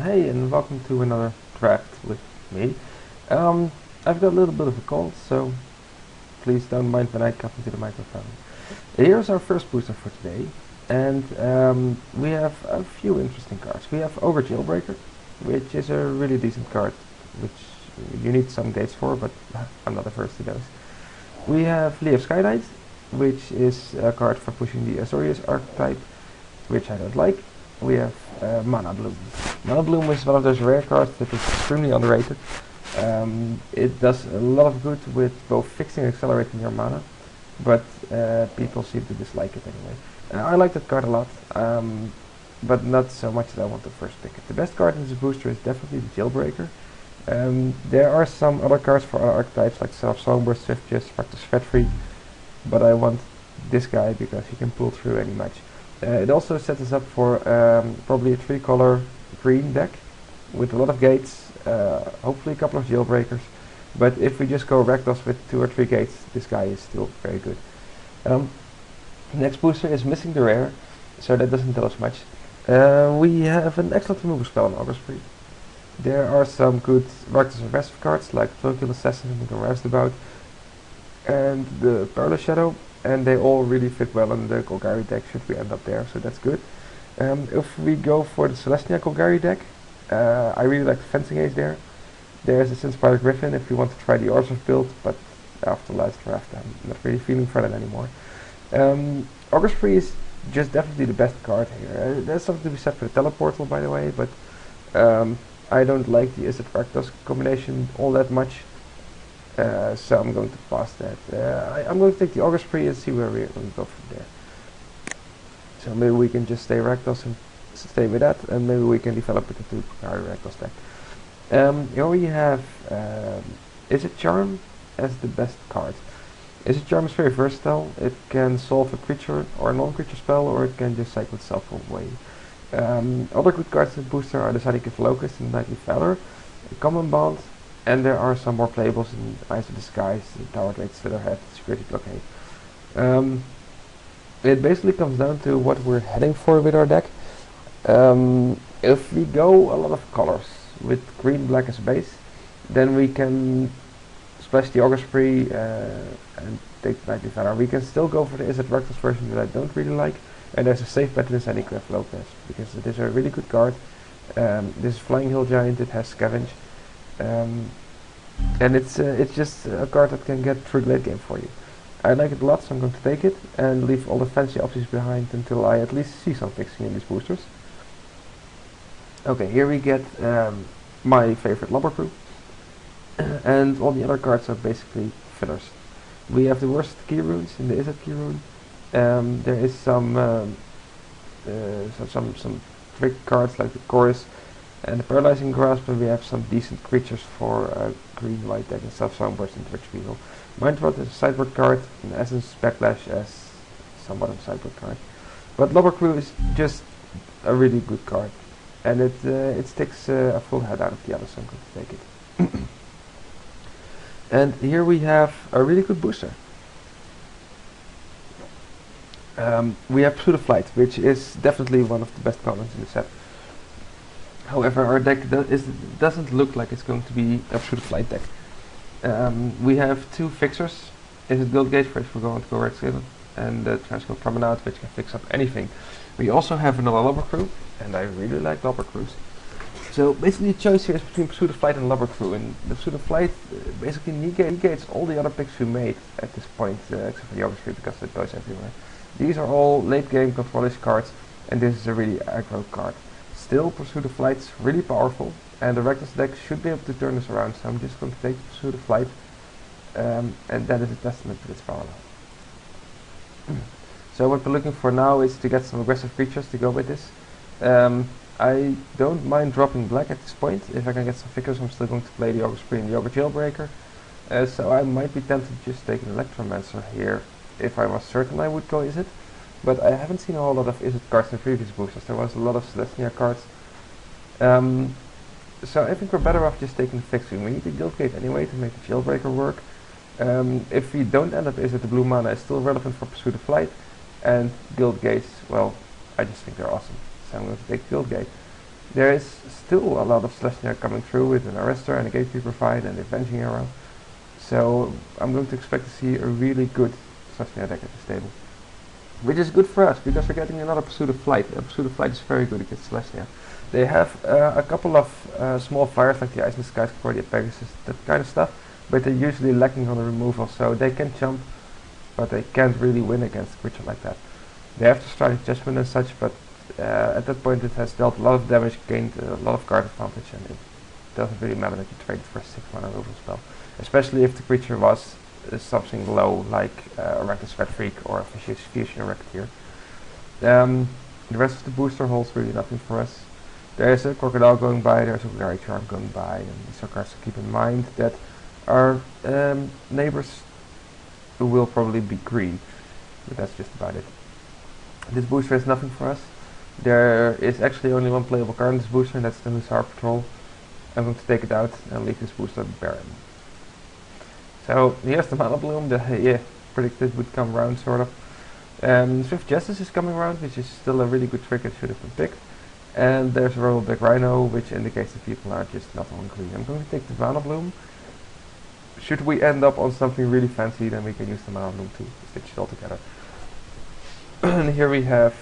Hey, and welcome to another draft with me. Um, I've got a little bit of a cold, so please don't mind when I cough into the microphone. Here's our first booster for today, and we have a few interesting cards. We have Ogre Jailbreaker, which is a really decent card, which you need some gates for, but I'm not averse to those. We have Lee of Sky Knight, which is a card for pushing the Azorius archetype, which I don't like. We have Mana Bloom. Mana Bloom is one of those rare cards that is extremely underrated. It does a lot of good with both fixing and accelerating your mana, but people seem to dislike it anyway. I like that card a lot, but not so much that I want to first pick it. The best card in this booster is definitely the Jailbreaker. There are some other cards for other archetypes like Self Songburst, Swift Just, Factor Svetfree, but I want this guy because he can pull through any match. It also sets us up for probably a 3-color green deck with a lot of gates, hopefully a couple of jailbreakers. But if we just go Rakdos with 2 or 3 gates, this guy is still very good. Next booster is missing the rare, so that doesn't tell us much. We have an excellent removal spell on August Free. There are some good Rakdos aggressive cards like Vocal Assassin and the Roustabout and the Perilous Shadow, and they all really fit well in the Golgari deck should we end up there, so that's good. If we go for the Celestia Golgari deck, I really like the Fencing Ace there. There's a Sinspider Griffin if you want to try the Orzhov build, but after last draft I'm not really feeling for that anymore. August Free is just definitely the best card here. There's something to be said for the Teleportal, by the way, but I don't like the Izzet Rakdos combination all that much. So I'm going to pass that. I'm going to take the August Free and see where we're going to go from there. So maybe we can just stay Rakdos and stay with that, and maybe we can develop it into our Rakdos deck. Here we have Izzet Charm as the best card. Izzet Charm is very versatile. It can solve a creature or a non-creature spell, or it can just cycle itself away. Other good cards in the booster are the Psychic Locust and Nightly Valor, the Common Bond, and there are some more playables in Eyes of Disguise, the Tower Drake, Slitherhead, Security Blockade. It basically comes down to what we're heading for with our deck. If we go a lot of colors with green, black as base, then we can splash the August Free and take the Nightly Valor. We can still go for the Izzet Rakdos version that I don't really like, and there's a safe bet in Zenigraph Lopez, because it is a really good card. This is Flying Hill Giant, it has Scavenge. And it's just a card that can get through the late game for you. I like it a lot, so I'm going to take it and leave all the fancy options behind until I at least see some fixing in these boosters. Okay, here we get my favorite Lobber Crew, and all the other cards are basically fillers. We have the worst key runes in the Izzet key rune. There is some trick cards like the Chorus and the Paralyzing Grasp, and we have some decent creatures for green-white deck and Self Songburst and Twitch Beagle. Mind Rot is a sideboard card, and Essence Backlash as somewhat of a sideboard card. But Lobber Crew is just a really good card, and it sticks a full head out of the other, so I'm going to take it. And here we have a really good booster. We have Pseudo Flight, which is definitely one of the best commons in the set. However, our deck doesn't look like it's going to be a Pseudo Flight deck. We have 2 fixers. Izzet Guildgate for if we're going to go Red Skeleton, and the Transcope Promenade, which can fix up anything. We also have another Lobber Crew, and I really like Lobber Crews. So basically the choice here is between Pseudo Flight and Lobber Crew, and the Pseudo Flight basically negates all the other picks we made at this point, except for the August Free because it goes everywhere. These are all late game controlish cards, and this is a really aggro card. Still, Pursuit of Flight is really powerful, and the Rakdos deck should be able to turn this around, so I'm just going to take Pursuit of Flight, and that is a testament to its power. So what we're looking for now is to get some aggressive creatures to go with this. I don't mind dropping black at this point. If I can get some figures, I'm still going to play the August Free and the Ogre Jailbreaker. So I might be tempted to just take an Electromancer here. If I was certain I would go Izzet. But I haven't seen a whole lot of Izzet cards in previous boosters. There was a lot of Celestia cards. So I think we're better off just taking the fixing. We need the Guildgate anyway to make the Jailbreaker work. If we don't end up Izzet, the blue mana is still relevant for Pursuit of Flight. And Guildgates, well, I just think they're awesome. So I'm going to take Guildgate. There is still a lot of Celestia coming through with an Arrestor and a Gatekeeper fight and the Avenging Arrow. So I'm going to expect to see a really good Celestia deck at this table. Which is good for us, because we're getting another Pursuit of Flight. Pursuit of Flight is very good against Celestia. They have a couple of small fires like the Ice in the Sky Score, the Pegasus, that kind of stuff, but they're usually lacking on the removal, so they can jump, but they can't really win against a creature like that. They have to start Judgment and such, but at that point it has dealt a lot of damage, gained a lot of card advantage, and it doesn't really matter that you trade it for a 6-mana removal spell. Especially if the creature was something low, like a Reckless Red Freak or a Fusion Racketeer. The rest of the booster holds really nothing for us. There's a Crocodile going by, there's a Gary Charm going by, and these are cards to keep in mind that our neighbors will probably be green, but that's just about it. This booster is nothing for us. There is actually only one playable card in this booster, and that's the Hussar Patrol. I'm going to take it out and leave this booster barren. So here's the Mana Bloom that predicted would come around, sort of. Swift Justice is coming around, which is still a really good trick and should have been picked. And there's a Royal Black Rhino, which indicates that people are just not on green. I'm going to take the Mana Bloom. Should we end up on something really fancy, then we can use the Mana Bloom to stitch it all together. And here we have,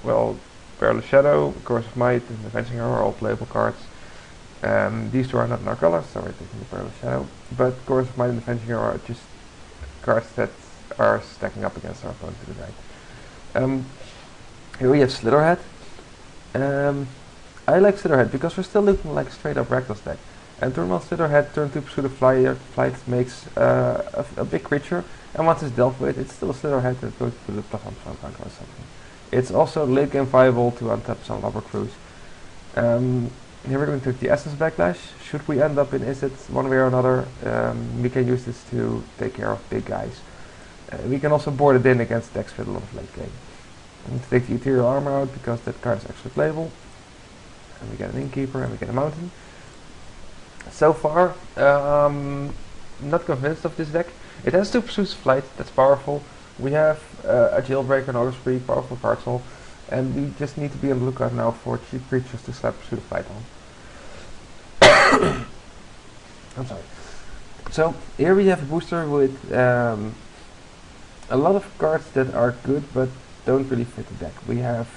well, Perilous Shadow, Course of Might, and Avenging Arrow are all playable cards. These two are not in our colors, so we're taking the Perilous Shadow. But Course of Might and Avenging Arrow are just cards that are stacking up against our opponent to the right. Here we have Slitherhead. I like Slitherhead because we're still looking like a straight up Rakdos deck. And turn 1 Slitherhead, turn 2 Pursuit of Flight makes a big creature, and once it's dealt with, it's still a Slitherhead that goes to the +1 front rank or something. It's also late game viable to untap some Lobber Cruise. Here we're going to take the Essence Backlash. Should we end up in Izzet one way or another, we can use this to take care of big guys. We can also board it in against decks with a lot of late game. I'm going to take the Ethereal Armor out because that card is actually playable. And we get an Innkeeper and we get a Mountain. So far, not convinced of this deck. It has 2 Pursuits of Flight, that's powerful. We have a Jailbreaker and August Spree, powerful cards all. And we just need to be on the lookout now for cheap creatures to slap Pursuit of Flight on. I'm sorry. So, here we have a booster with a lot of cards that are good but don't really fit the deck. We have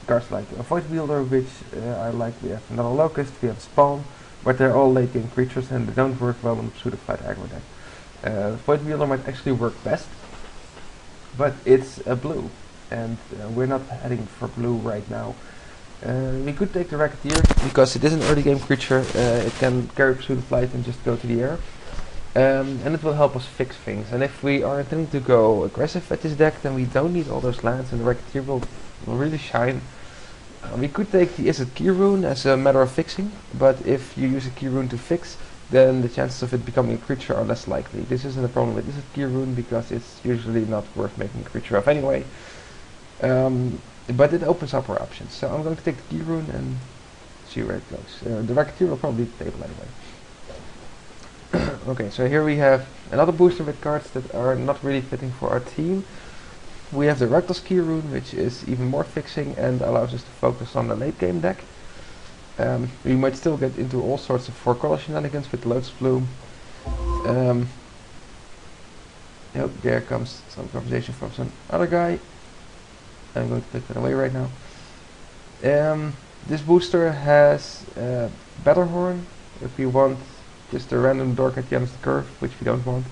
cards like a Void Wielder, which I like. We have another Locust, we have Spawn, but they're all late game creatures and they don't work well on the Pursuit of Flight aggro deck. Void Wielder might actually work best, but it's a blue, and we're not heading for blue right now. We could take the Racketeer, because it is an early game creature, it can carry Pursuit of Flight and just go to the air. And it will help us fix things, and if we are intending to go aggressive at this deck, then we don't need all those lands and the Racketeer will really shine. We could take the Izzet Key Rune as a matter of fixing, but if you use a Key Rune to fix, then the chances of it becoming a creature are less likely. This isn't a problem with Izzet Key Rune because it's usually not worth making a creature of anyway. But it opens up our options, so I'm going to take the Key Rune and see where it goes. The Racketeer will probably table anyway. Okay, so here we have another booster with cards that are not really fitting for our team. We have the Rakdos Key Rune, which is even more fixing and allows us to focus on the late game deck. We might still get into all sorts of 4-color shenanigans with Lotus Bloom. Oh, there comes some conversation from some other guy. I'm going to take that away right now. This booster has Battlehorn. If we want just a random dork at the end of the curve, which we don't want.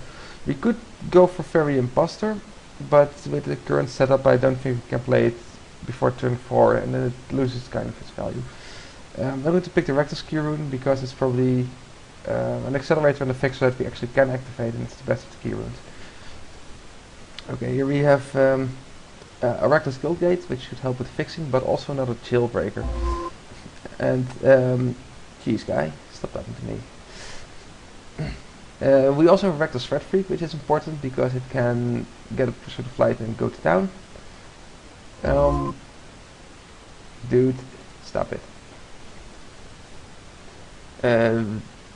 We could go for Fairy Imposter, but with the current setup I don't think we can play it before turn 4 and then it loses kind of its value. I'm going to pick the Rakdos Key Rune because it's probably an accelerator and a fixer that we actually can activate, and it's the best of the Key Runes. Okay, here we have a Rakdos Guildgate, which should help with fixing, but also another Jailbreaker. And, geez guy, stop talking to me. We also have Rakdos Red Freak, which is important because it can get a Pursuit of Flight and go to town. Dude, stop it.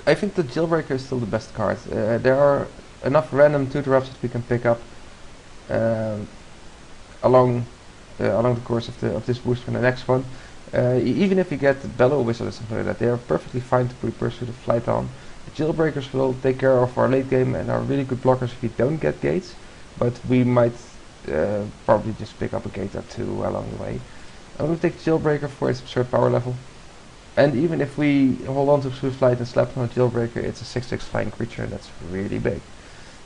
I think the Jailbreaker is still the best card. There are enough random 2-drops that we can pick up along the course of this booster and the next one. Even if you get Bellow Wizard or something like that, they are perfectly fine to put Pursuit of Flight on. The Jailbreakers will take care of our late game and are really good blockers if we don't get gates, but we might probably just pick up a gate or two along the way. I'm going to take Jailbreaker for its absurd power level. And even if we hold on to Pursuit of Flight and slap on a Jailbreaker, it's a 6/6 flying creature and that's really big.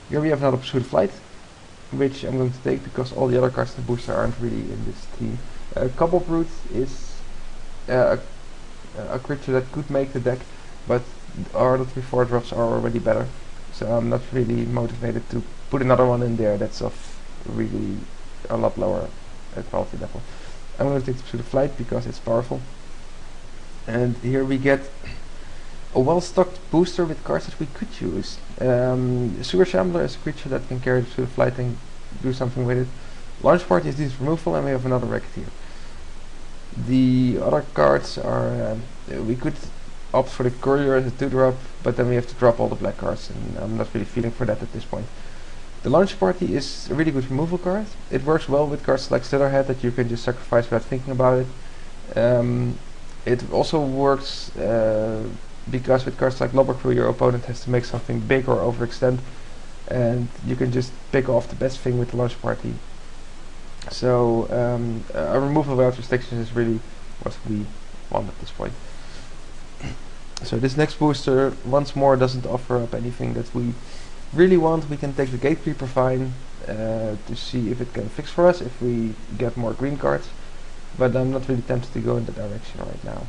Here we have another Pursuit of Flight, which I'm going to take because all the other cards in the booster aren't really in this team. Cobalt Brute is a creature that could make the deck, but our other 3/4 drops are already better. So I'm not really motivated to put another one in there that's of really a lot lower quality level. I'm going to take the Pursuit of Flight because it's powerful. And here we get a well-stocked booster with cards that we could use. Sewer Shambler is a creature that can carry the Pursuit of Flight and do something with it. Launch Party is this removal, and we have another Racketeer. The other cards are, we could opt for the Courier as a 2-drop, but then we have to drop all the black cards, and I'm not really feeling for that at this point. The Launch Party is a really good removal card. It works well with cards like Slitherhead that you can just sacrifice without thinking about it. It also works because with cards like Lobber Crew your opponent has to make something big or overextend, and you can just pick off the best thing with the Launch Party. So a removal without restrictions is really what we want at this point. So this next booster once more doesn't offer up anything that we really want. We can take the Gatekeeper Vine to see if it can fix for us if we get more green cards, but I'm not really tempted to go in that direction right now.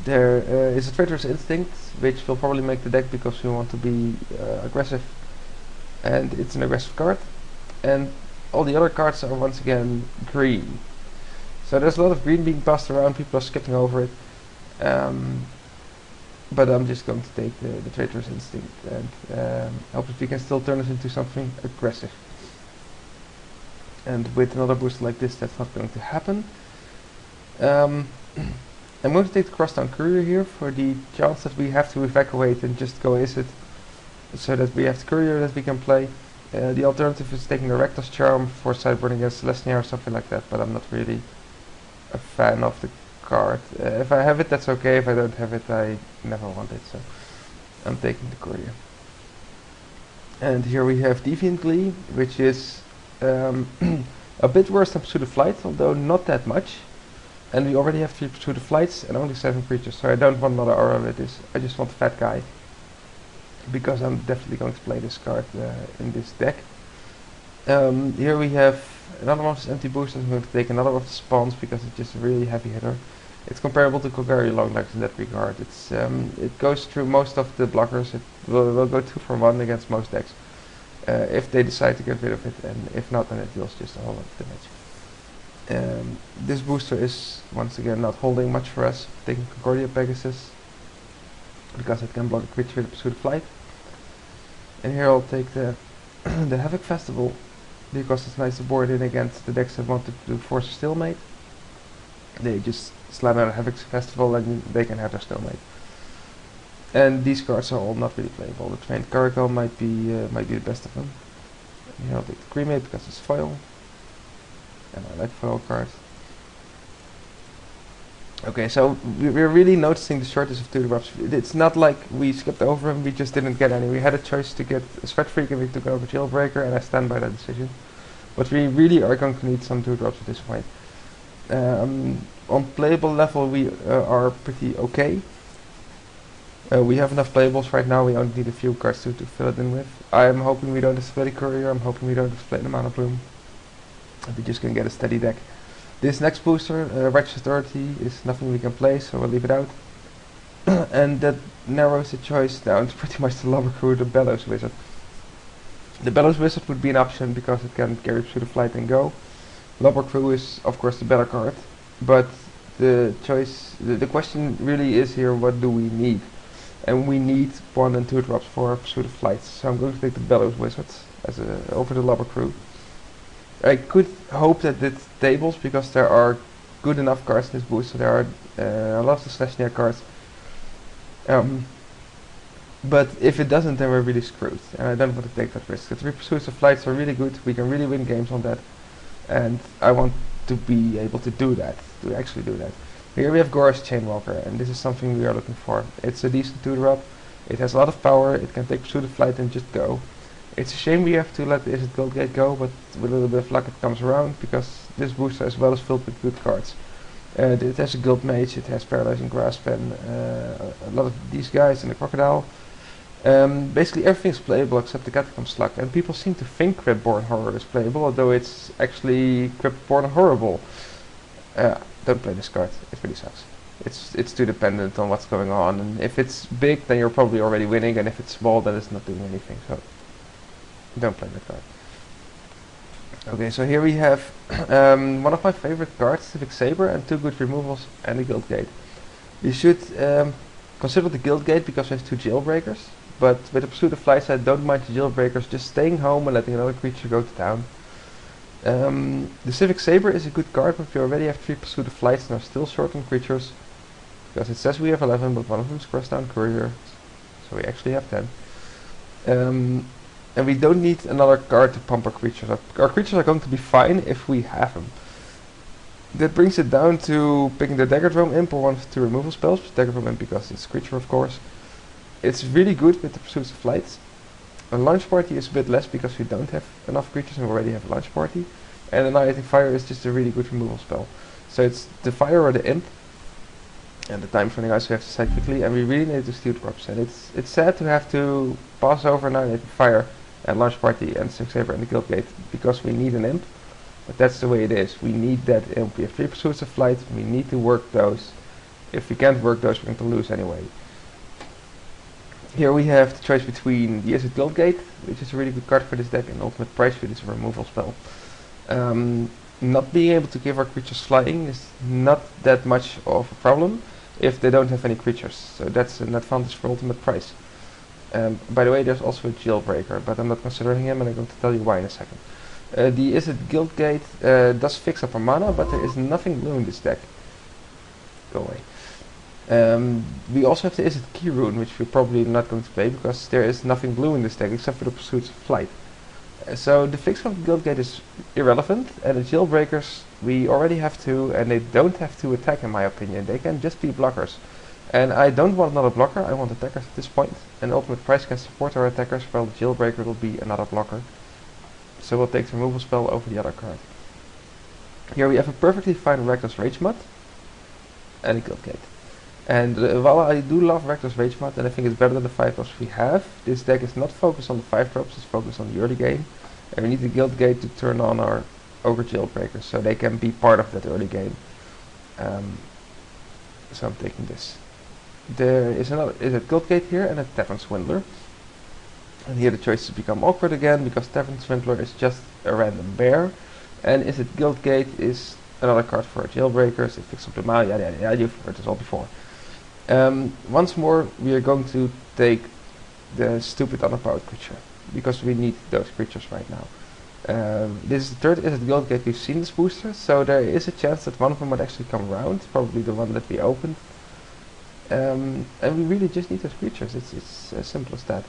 There is a Traitorous Instinct, which will probably make the deck because we want to be aggressive, and it's an aggressive card, and all the other cards are once again green. So there's a lot of green being passed around, people are skipping over it, but I'm just going to take the Traitorous Instinct and hope that we can still turn it into something aggressive. And with another booster like this, that's not going to happen. I'm going to take the Crosstown Courier here for the chance that we have to evacuate and just go Izzet, so that we have the Courier that we can play. The alternative is taking the Rector's Charm for sideboarding against Celestia or something like that, but I'm not really a fan of the card. If I have it, that's okay. If I don't have it, I never want it, so I'm taking the Courier. And here we have Deviant Glee, which is a bit worse than Pursuit of Flight, although not that much. And we already have 3 Pursuit of Flights and only 7 creatures, so I don't want another aura with this. I just want a fat guy, because I'm definitely going to play this card in this deck. Here we have another one of the empty boosters. I'm going to take another of the spawns because it's just a really heavy hitter. It's comparable to Kogari Longlegs in that regard. It's it goes through most of the blockers. It will go 2 for 1 against most decks if they decide to get rid of it, and if not, then it deals just a whole lot of damage. This booster is once again not holding much for us. Taking Concordia Pegasus because it can block a creature with Pursuit of Flight. And here I'll take the the Havoc Festival because it's nice to board in against the decks that want to force a stalemate. They just slam out a Havoc Festival and they can have their stalemate. And these cards are all not really playable. The Trained Caracal might be the best of them. And here I'll take the Cremate because it's foil. And I like foil cards. Okay, so we're really noticing the shortage of 2-drops. It's not like we skipped over them, we just didn't get any. We had a choice to get a Sweat Freak and we took over Jailbreaker, and I stand by that decision. But we really are going to need some 2-drops at this point. On playable level we are pretty okay. We have enough playables right now, we only need a few cards to fill it in with. I'm hoping we don't display the Courier, I'm hoping we don't display the Mana Bloom. We're just going to get a steady deck. This next booster, Righteous Authority, is nothing we can play, so we'll leave it out. And that narrows the choice down to pretty much the Lobber Crew, the Bellows Wizard. The Bellows Wizard would be an option because it can carry Pursuit of Flight and go. Lobber Crew is of course the better card, but the choice, the question really is here, what do we need? And we need 1 and 2 drops for Pursuit of Flight, so I'm going to take the Bellows Wizard as over the Lobber Crew. I could hope that it tables because there are good enough cards in this booster. There are a lot of Slashnia cards. But if it doesn't, then we're really screwed. And I don't want to take that risk. The 3 Pursuits of Flights are really good. We can really win games on that. And I want to be able to do that. to actually do that. Here we have Gore's Chainwalker, and this is something we are looking for. It's a decent 2-drop, it has a lot of power, it can take Pursuit of Flight and just go. It's a shame we have to let the Is It Gold Gate go, but with a little bit of luck it comes around, because this booster as well is filled with good cards. It has a Guild Mage, it has Paralyzing Grasp and a lot of these guys and a Crocodile. Basically everything is playable except the Catacomb Slug, and people seem to think Cryptborn Horror is playable, although it's actually Cryptborn Horrible. Don't play this card, it really sucks. It's too dependent on what's going on, and if it's big then you're probably already winning, and if it's small then it's not doing anything, so don't play that card. Okay, so here we have one of my favorite cards, Civic Saber, and 2 good removals and a Guild Gate. You should consider the Guild Gate because we have 2 Jailbreakers, but with the Pursuit of Flight I don't mind the Jailbreakers just staying home and letting another creature go to town. The Civic Saber is a good card, but we already have 3 Pursuit of Flights and are still short on creatures, because it says we have 11, but one of them is Crosstown Courier, so we actually have 10. And we don't need another card to pump our creatures up. Our creatures are going to be fine if we have them. That brings it down to picking the Daggerdrome Imp or one of the 2 removal spells. Daggerdrome Imp because it's a creature, of course. It's really good with the Pursuits of Flight. A Launch Party is a bit less because we don't have enough creatures and we already have a Launch Party. And Annihilating Fire is just a really good removal spell. So it's the Fire or the Imp. And the time's running out, so we have to decide quickly. And we really need to steal drops. And it's sad to have to pass over Annihilating Fire and Launch Party and Civic Saber and the Guild Gate because we need an Imp. But that's the way it is. We need that Imp. We have 3 Pursuits of Flight. We need to work those. If we can't work those, we're going to lose anyway. Here we have the choice between the Is It Gold Gate, which is a really good card for this deck, and Ultimate Price, which is a removal spell. Not being able to give our creatures flying is not that much of a problem if they don't have any creatures. So that's an advantage for Ultimate Price. By the way, there's also a Jailbreaker, but I'm not considering him, and I'm going to tell you why in a second. The Is It Guild Gate does fix up our mana, but there is nothing blue in this deck. Go away. We also have the Is It Key Rune, which we're probably not going to play because there is nothing blue in this deck except for the Pursuits of Flight. So the fix of the Guild Gate is irrelevant, and the Jailbreakers we already have to, and they don't have to attack in my opinion. They can just be blockers. And I don't want another blocker, I want attackers at this point. And Ultimate Price can support our attackers, while the Jailbreaker will be another blocker. So we'll take the removal spell over the other card. Here we have a perfectly fine Reckless Rage Mod and a Guild Gate. And while I do love Reckless Rage Mod and I think it's better than the 5 drops we have, this deck is not focused on the 5 drops, it's focused on the early game. And we need the Guild Gate to turn on our Ogre Jailbreakers so they can be part of that early game. So I'm taking this. There is a Guild Gate here and a Tavern Swindler. And here the choices become awkward again because Tavern Swindler is just a random bear. And Is It Guild Gate is another card for our Jailbreakers, it fixes up the mana, yada yada yada, you've heard this all before. Once more we are going to take the stupid underpowered creature because we need those creatures right now. This is the third Is It Guild Gate we've seen this booster, so there is a chance that one of them might actually come around, probably the one that we opened. And we really just need those creatures, it's as simple as that.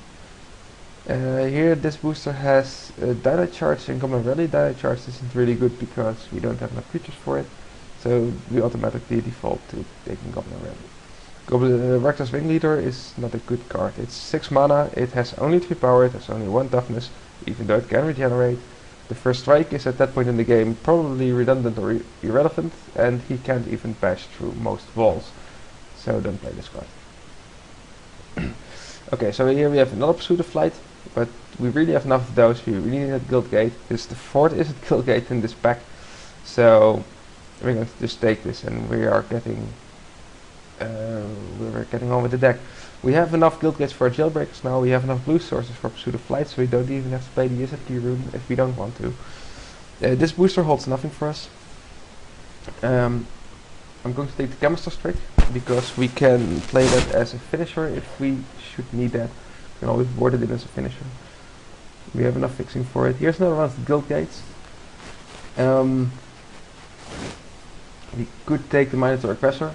Here this booster has Dino Charge and Goblin Rally. Dino Charge isn't really good because we don't have enough creatures for it, so we automatically default to taking Goblin Rally. Goblin Reckless Ringleader is not a good card. It's 6 mana, it has only 3 power, it has only 1 toughness, even though it can regenerate. The first strike is at that point in the game probably redundant or irrelevant, and he can't even bash through most walls. So don't play this card. Okay, so here we have another Pursuit of Flight, but we really have enough of those. We really need that Guild Gate. This is the 4th Is It Guild Gate in this pack, so we're going to just take this, and we are getting on with the deck. We have enough Guild Gates for our Jailbreakers now. We have enough blue sources for Pursuit of Flight, so we don't even have to play the Is It Key Rune if we don't want to. This booster holds nothing for us. I'm going to take the Chemist's Trick because we can play that as a finisher if we should need that. We can always board it in as a finisher. We have enough fixing for it. Here's another one of the Guild Gates. We could take the Minotaur Aggressor,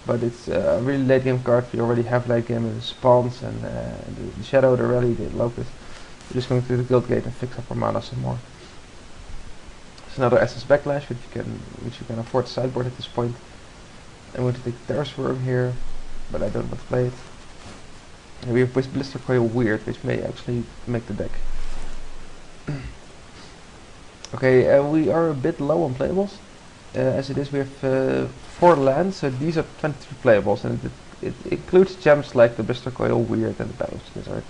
but it's a really late game card. We already have late game with the Spawns and the Shadow, the Rally, the Locust. We're just going to the Guild Gate and fix up our mana some more. There's another SS Backlash, which you can afford to sideboard at this point. I'm going to take Terrace Worm here, but I don't want to play it. And we have Blister Coil Weird, which may actually make the deck. Okay, we are a bit low on playables. As it is, we have 4 lands, so these are 23 playables, and it includes gems like the Blister Coil Weird and the Battle Wizard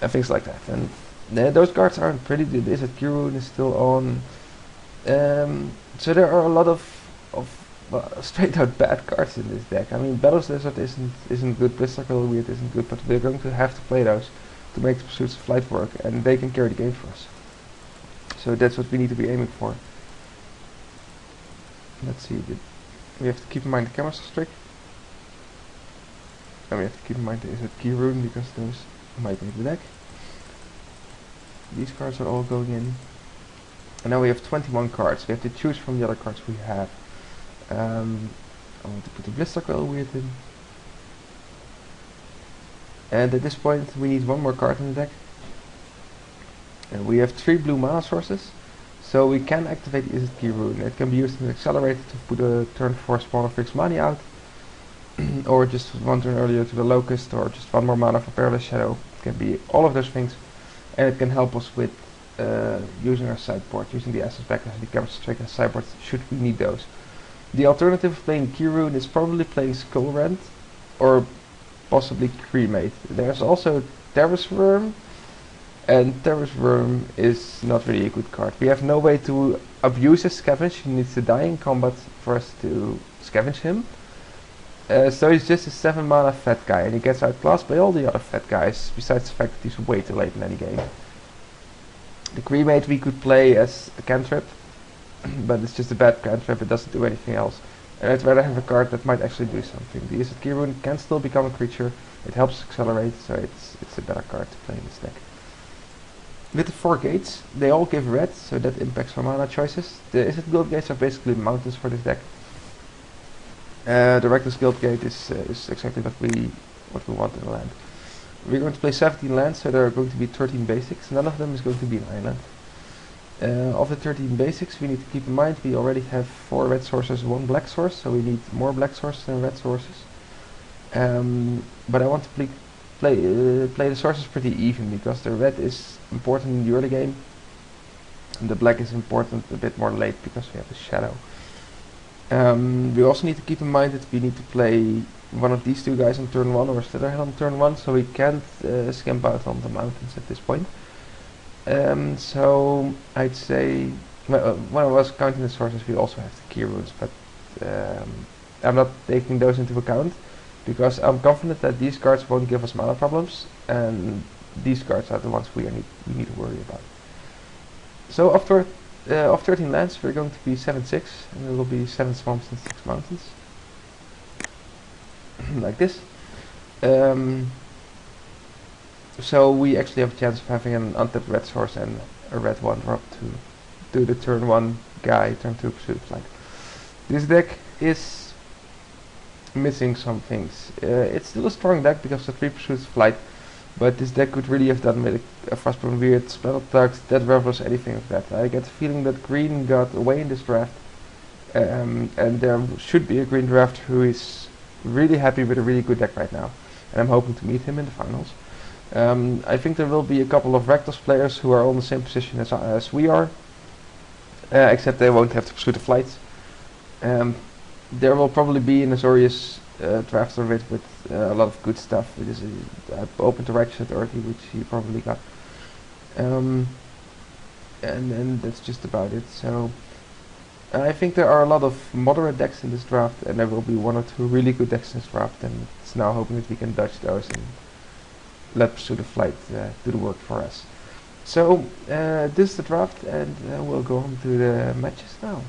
and things like that. And those cards aren't pretty. The Izzet Kirun is still on. So there are a lot of straight out bad cards in this deck. I mean, Battle Wizard isn't good, Blister Coil Weird isn't good, but we're going to have to play those to make the Pursuits of Flight work, and they can carry the game for us. So that's what we need to be aiming for. Let's see, we have to keep in mind the camera trick. And we have to keep in mind the Izzet Kirun, because those might make the deck. These cards are all going in. And now we have 21 cards. We have to choose from the other cards we have. I want to put the Blister Coil Weird in. And at this point we need one more card in the deck. And we have 3 blue mana sources. So we can activate the Izzet Kirun. It can be used as an accelerator to put a turn 4 Spawner Fix Money out. Or just one turn earlier to the Locust, or just 1 more mana for Perilous Shadow. It can be all of those things. And it can help us with using our sideboard, using the SS Backlash, the Camera Trick and sideboard should we need those. The alternative of playing Kirun is probably playing Skullrend or possibly Cremate. There's also Terrace Worm, and Terrace Worm is not really a good card. We have no way to abuse his scavenge. He needs to die in combat for us to scavenge him. So he's just a 7 mana fat guy, and he gets outclassed by all the other fat guys, besides the fact that he's way too late in any game. The Cremate we could play as a cantrip, but it's just a bad cantrip, it doesn't do anything else. And I'd rather have a card that might actually do something. The Izzet Kirun can still become a creature, it helps accelerate, so it's a better card to play in this deck. With the 4 gates, they all give red, so that impacts our mana choices. The Izzet Guild gates are basically mountains for this deck. The Reckless Guild Gate is exactly what we want in the land. We're going to play 17 lands, so there are going to be 13 basics. None of them is going to be an island. Of the 13 basics, we need to keep in mind we already have 4 red sources, 1 black source, so we need more black sources than red sources. But I want to play the sources pretty even, because the red is important in the early game, and the black is important a bit more late because we have the shadow. We also need to keep in mind that we need to play one of these 2 guys on turn 1 or Slitherhead on turn 1, so we can't skimp out on the mountains at this point. So I'd say, when I was counting the sources, we also have the Kiruns, but I'm not taking those into account, because I'm confident that these cards won't give us mana problems, and these cards are the ones we need to worry about. So after of 13 lands, we're going to be 7-6, and there will be 7 swamps and 6 mountains. Like this. So we actually have a chance of having an untapped red source and a red 1 drop to do the turn 1 guy, turn 2 Pursuit of Flight. This deck is missing some things. It's still a strong deck because of 3 Pursuits of Flight, but this deck could really have done with a Frostbone Weird, Spell Tugs, Dead Revelers, anything like that. I get the feeling that green got away in this draft, and there should be a green draft who is really happy with a really good deck right now, and I'm hoping to meet him in the finals. I think there will be a couple of Rakdos players who are on the same position as we are, except they won't have to Pursuit of Flight. There will probably be an Azorius drafter with a lot of good stuff. It is open to Ratchet Authority, which he probably got. And that's just about it. So I think there are a lot of moderate decks in this draft, and there will be 1 or 2 really good decks in this draft, and it's now hoping that we can dodge those and let Pursuit of Flight do the work for us. So this is the draft, and we'll go on to the matches now.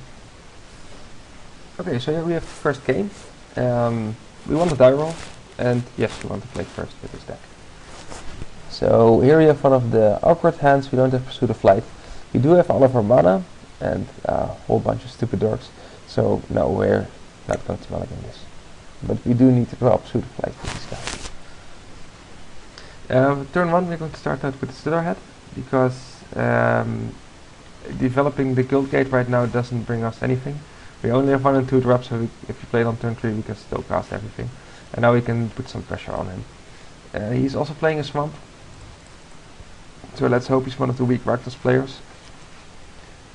Okay, so here we have the first game. We want a die roll, and yes, we want to play first with this deck. So here we have one of the awkward hands. We don't have Pursuit of Flight. We do have all of our mana and a whole bunch of stupid dorks. So no, we're not going to mulligan this. But we do need to draw Pursuit of Flight with this guy. Turn 1 we're going to start out with the Slitherhead, because developing the guild gate right now doesn't bring us anything. We only have 1 and 2 drops, so if you play it on turn 3 we can still cast everything. And now we can put some pressure on him. He's also playing a swamp, so let's hope he's one of the weak Rakdos players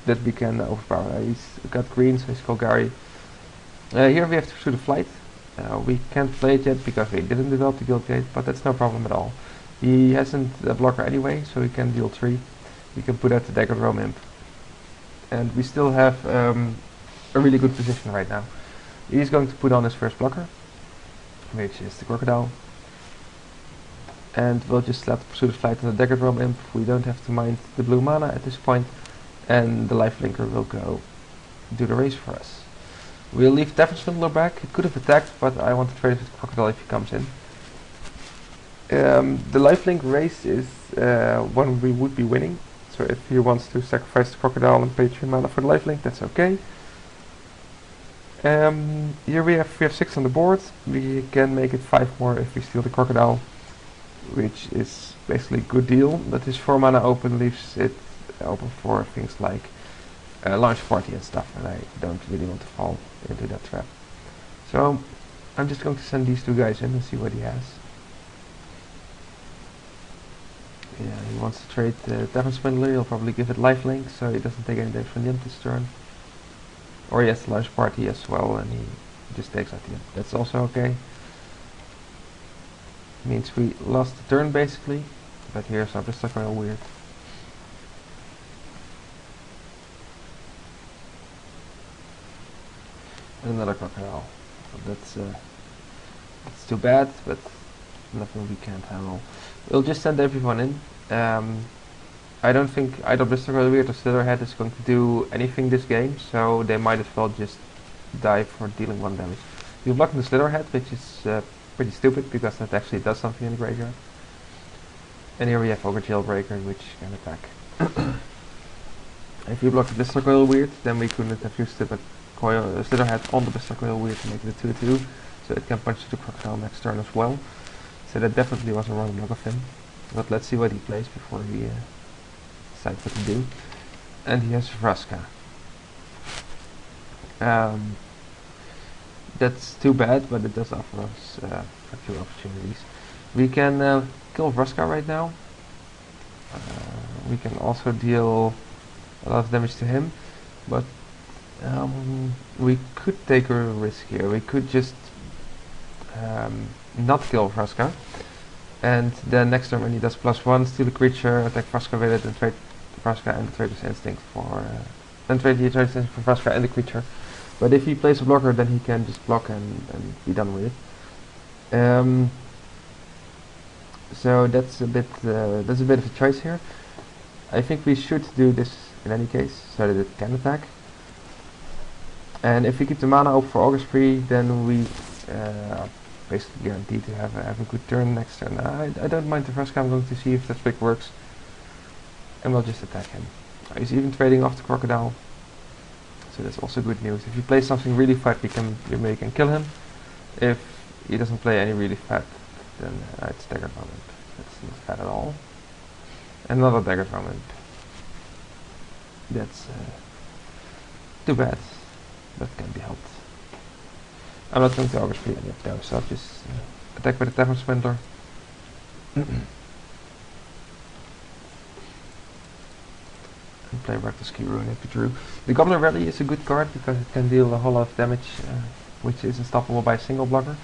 that we can overpower. He's got green, so he's Golgari. Here we have to pursue the flight. We can't play it yet because we didn't develop the guild gate, but that's no problem at all. He hasn't a blocker anyway, so he can deal 3. We can put out the Dagger Drum Imp. And we still have a really good position right now. He's going to put on his first blocker, which is the Crocodile. And we'll just let pursue the flight on the Dagger Drum Imp. We don't have to mind the blue mana at this point. And the Lifelinker will go do the race for us. We'll leave Tavern Swindler back. It could have attacked, but I want to trade with Crocodile if he comes in. The lifelink race is one we would be winning. So if he wants to sacrifice the Crocodile and pay 3 mana for the lifelink, that's okay. Here we have 6 on the board. We can make it 5 more if we steal the Crocodile, which is basically a good deal. But his 4 mana open leaves it open for things like launch party and stuff, and I don't really want to fall into that trap. So I'm just going to send these 2 guys in and see what he has. Yeah, he wants to trade Tavern Swindler. He'll probably give it lifelink so he doesn't take any damage from the imp this turn. Or he has the launch party as well and he just takes out the imp. That's also okay. Means we lost the turn basically, but here's our Bristol Coil weird. Another Crocodile. That's too bad, but nothing we can't handle. We'll just send everyone in. I don't think either Bristol Coil Weird or Slitherhead is going to do anything this game, so they might as well just die for dealing 1 damage. We're blocking the Slitherhead, which is pretty stupid because that actually does something in the graveyard. And here we have Ogre Jailbreaker, which can attack. If you block the Bristol Coil Weird, then we couldn't have used the Slitherhead on the Bristol Coil Weird to make it a 2-2, so it can punch the Crocodile next turn as well. So that definitely was a wrong block of him. But let's see what he plays before we decide what to do. And he has Vraska. That's too bad, but it does offer us a few opportunities. We can kill Vraska right now. We can also deal a lot of damage to him, but we could take a risk here. We could just not kill Vraska, and then next turn when he does +1, steal a creature, attack Vraska with it, and trade Vraska and the Trader's Instinct for and trade the Trader's Instinct for Vraska and the creature. But if he plays a blocker, then he can just block and be done with it. So that's a bit of a choice here. I think we should do this in any case, so that it can attack. And if we keep the mana open for August Spree, then we basically guaranteed to have a good turn next turn. I don't mind the first. I'm going to see if that trick works, and we'll just attack him. He's even trading off the Crocodile, so that's also good news. If he plays something really fat, we can kill him. If he doesn't play any really fat, then it's Dagger Drum Imp. That's not fat at all. Another Dagger Drum Imp. That's too bad. That can be helped. I'm not going to overspeed any of those, so I'll just attack with the Tavern Swindler. And play Rakdos Key Rune if you drew. The Goblin Rally is a good card because it can deal a whole lot of damage, which is unstoppable by a single blocker.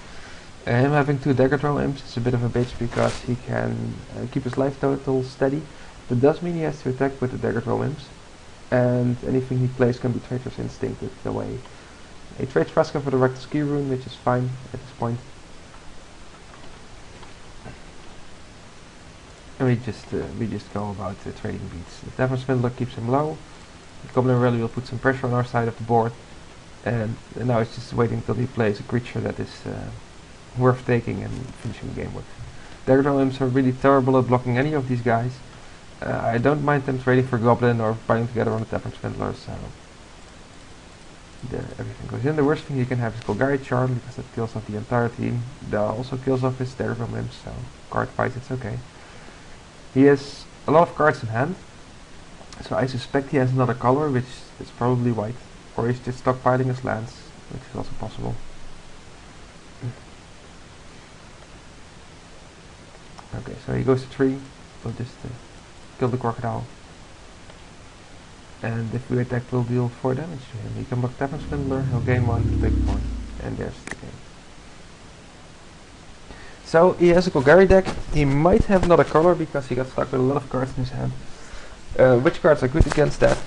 Him having 2 Dagger Throw Imps is a bit of a bitch because he can keep his life total steady. That does mean he has to attack with the Dagger Throw Imps, and anything he plays can be Trader's Instinct away. He trades Vraska for the Rakdos Key Rune, which is fine at this point. And we just go about trading beats. The Tavern Swindler keeps him low. The Goblin Rally will put some pressure on our side of the board, and now it's just waiting until he plays a creature that is worth taking and finishing the game with. Dagger Throw Imps are really terrible at blocking any of these guys. I don't mind them trading for Goblin or fighting together on the Tavern Swindler, so everything goes in. The worst thing you can have is Golgari Charm, because that kills off the entire team. That also kills off his Dagger Throw Imps, so card fight, it's okay. He has a lot of cards in hand, So I suspect he has another color, which is probably white. Or he's just stockpiling his lands, which is also possible. Okay, so he goes to 3. We'll just kill the crocodile. And if we attack, we'll deal 4 damage to him. He can block Tavern Swindler, he'll gain 1 big point. And there's the game. So he has a Golgari deck. He might have another color because he got stuck with a lot of cards in his hand. Which cards are good against that?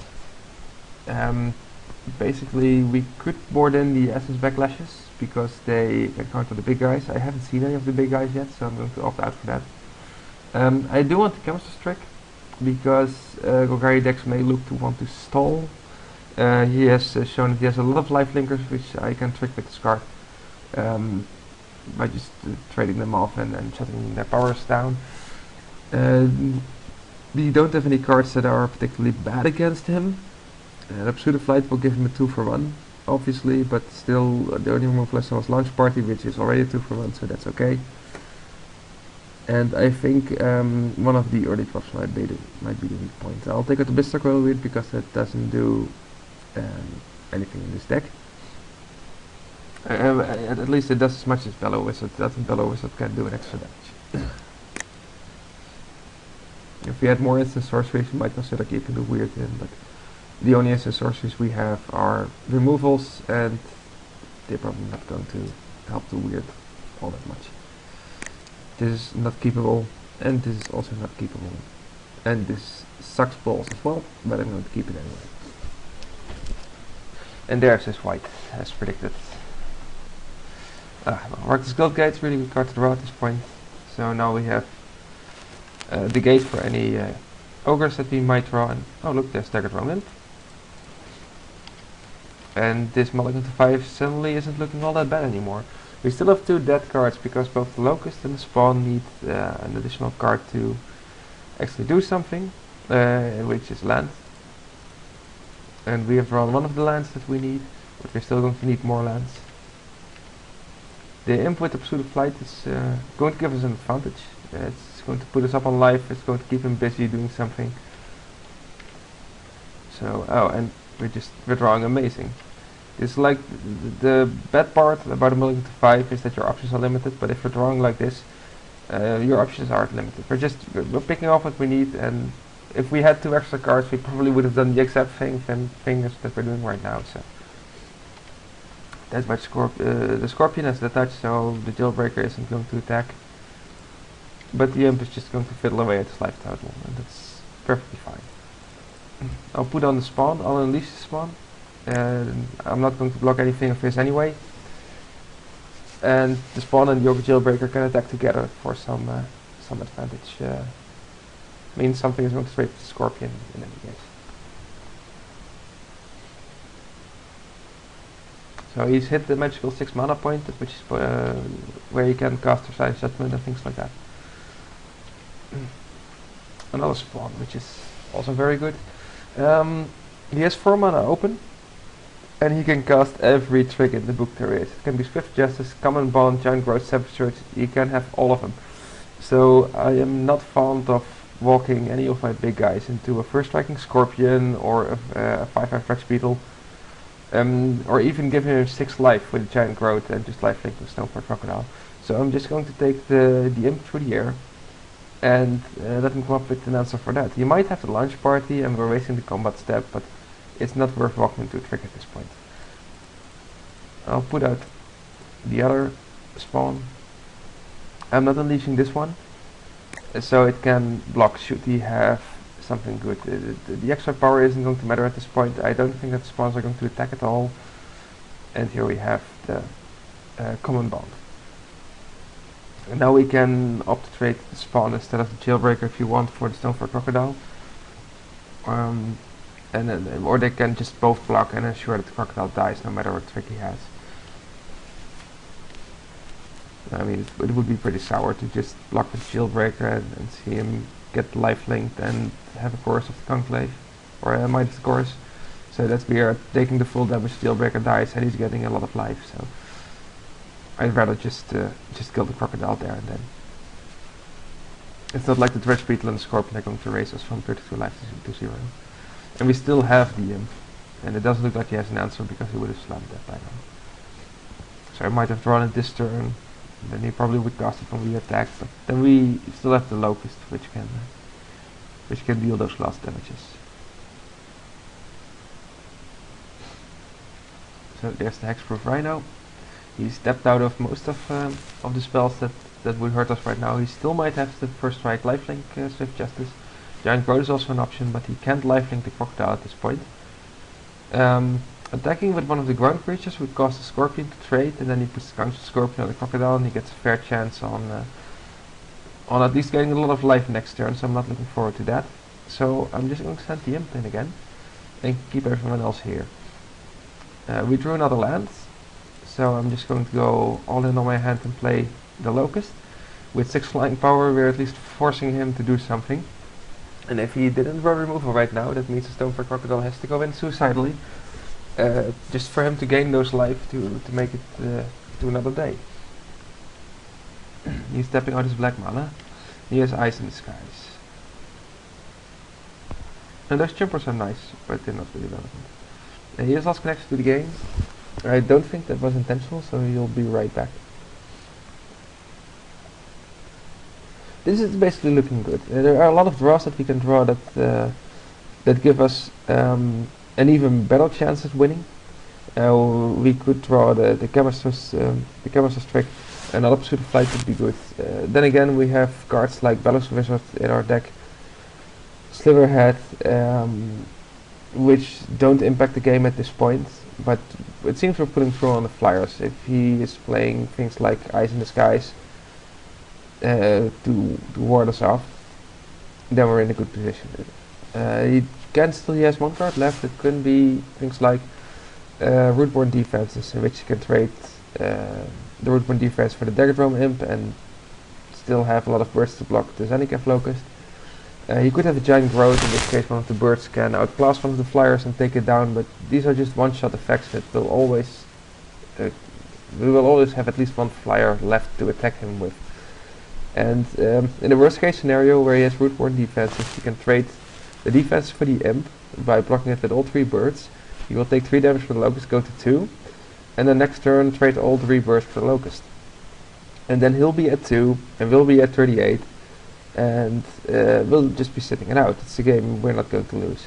Basically, we could board in the Essence Backlashes because they can counter the big guys. I haven't seen any of the big guys yet, so I'm going to opt out for that. I do want the Chemist's trick because Golgari decks may look to want to stall. He has shown that he has a lot of life linkers, which I can trick with this card by just trading them off and shutting their powers down. We don't have any cards that are particularly bad against him. The Pursuit of Flight will give him a 2-for-1, obviously, but still the only move left was Launch Party, which is already a 2-for-1, so that's okay. And I think one of the early drops might be the weak point. I'll take out the Bistar Coil with because that doesn't do anything in this deck. At least it does as much as Bellow Wizard doesn't. Bellow Wizard can do an extra damage. If we had more instant sorceries, we might consider keeping the weird in, but the only instant sorceries we have are removals, and they're probably not going to help the weird all that much. This is not keepable, and this is also not keepable. And this sucks balls as well, but I'm going to keep it anyway. And there's his white, as predicted. Marcus Guild Gate's really good card to draw at this point. So now we have the gate for any ogres that we might draw. And oh look, there's Staggered Ronin. And this Mulligan to 5 suddenly isn't looking all that bad anymore. We still have 2 dead cards because both the Locust and the Spawn need an additional card to actually do something, which is land. And we have drawn one of the lands that we need, but we're still going to need more lands. The imp with the Pursuit of Flight is going to give us an advantage. It's going to put us up on life, it's going to keep him busy doing something. So, oh, and we're drawing amazing. It's like the bad part about a Mulligan to 5 is that your options are limited, but if you're drawing like this, your options aren't limited. We're picking off what we need, and if we had 2 extra cards, we probably would have done the exact same things that we're doing right now. So that's why the Scorpion has the touch, so the Jailbreaker isn't going to attack. But the imp is just going to fiddle away at his life total, and that's perfectly fine. I'll put on the Spawn, I'll unleash the Spawn. I'm not going to block anything of his anyway. And the Spawn and the Ogre Jailbreaker can attack together for some advantage. Means something is going to trade with the Scorpion in any case. So he's hit the magical 6 mana point, which is where you can cast Precise Judgment and things like that. Another Spawn, which is also very good. He has 4 mana open, and he can cast every trick in the book there is. It can be Swift Justice, Common Bond, Giant Growth, Savage Surge. You can have all of them. So I am not fond of walking any of my big guys into a First Striking Scorpion or a 5/5 Rex Beetle, or even give him 6 life with a Giant Growth and just life link with Stonefort Crocodile. So I'm just going to take the imp through the air and let him come up with an answer for that. You might have the launch party and we're wasting the combat step, but it's not worth walking into a trick at this point. I'll put out the other Spawn. I'm not unleashing this one, so it can block should he have something good. The extra power isn't going to matter at this point. I don't think that the Spawns are going to attack at all. And here we have the Common Bond. And now we can opt to trade the Spawn instead of the Jailbreaker if you want for the Stonefort Crocodile. Or they can just both block and ensure that the Crocodile dies no matter what trick he has. I mean, it would be pretty sour to just block the Jailbreaker and see him get life linked and have a Chorus of the Conclave, or a Midas Chorus. So that we are taking the full damage, Jailbreaker dies and he's getting a lot of life. So I'd rather just kill the Crocodile there and then. It's not like the Dredge Beetle and the Scorpion are going to raise us from 32 life to 0. And we still have the imp. And it doesn't look like he has an answer because he would have slammed that by now. So I might have drawn it this turn. Then he probably would cast it when we attack. But then we still have the locust, which can deal those last damages. So there's the hexproof rhino. He stepped out of most of the spells that would hurt us right now. He still might have the first strike lifelink Swift Justice. Giant Growth is also an option, but he can't lifelink the crocodile at this point. Attacking with one of the ground creatures would cost a scorpion to trade, and then he puts the counter scorpion on the crocodile, and he gets a fair chance on at least getting a lot of life next turn. So I'm not looking forward to that. So I'm just going to send the imp in again and keep everyone else here. We drew another land, so I'm just going to go all in on my hand and play the locust. With 6 flying power, we're at least forcing him to do something. And if he didn't draw removal right now, that means the Stonefur Crocodile has to go in suicidally, just for him to gain those life to make it to another day. He's tapping out his black mana. He has Ice in the Skies. And those jumpers are nice, but they're not really relevant. He has lost connection to the game. I don't think that was intentional, so he'll be right back. This is basically looking good. There are a lot of draws that we can draw that give us an even better chance at winning. We could draw the Chemist's trick. Another Pursuit of Flight would be good. Then again, we have cards like Bellows Wizard in our deck, Sliverhead, which don't impact the game at this point, but it seems we're putting through on the flyers. If he is playing things like Ice in the Skies to ward us off, then we're in a good position. He has 1 card left. It can be things like Rootborn Defenses, in which you can trade the Rootborn Defense for the Daggerdrome Imp and still have a lot of birds to block the Zenicav Locust. He could have a Giant Growth. In this case, one of the birds can outclass one of the flyers and take it down, but these are just one-shot effects that will always we will always have at least 1 flyer left to attack him with. And in the worst case scenario where he has Rootborn Defenses, you can trade the defense for the imp by blocking it with all 3 birds. He will take 3 damage for the locust, go to 2, and then next turn trade all 3 birds for the locust. And then he'll be at 2, and we'll be at 38, and we'll just be sitting it out. It's a game we're not going to lose.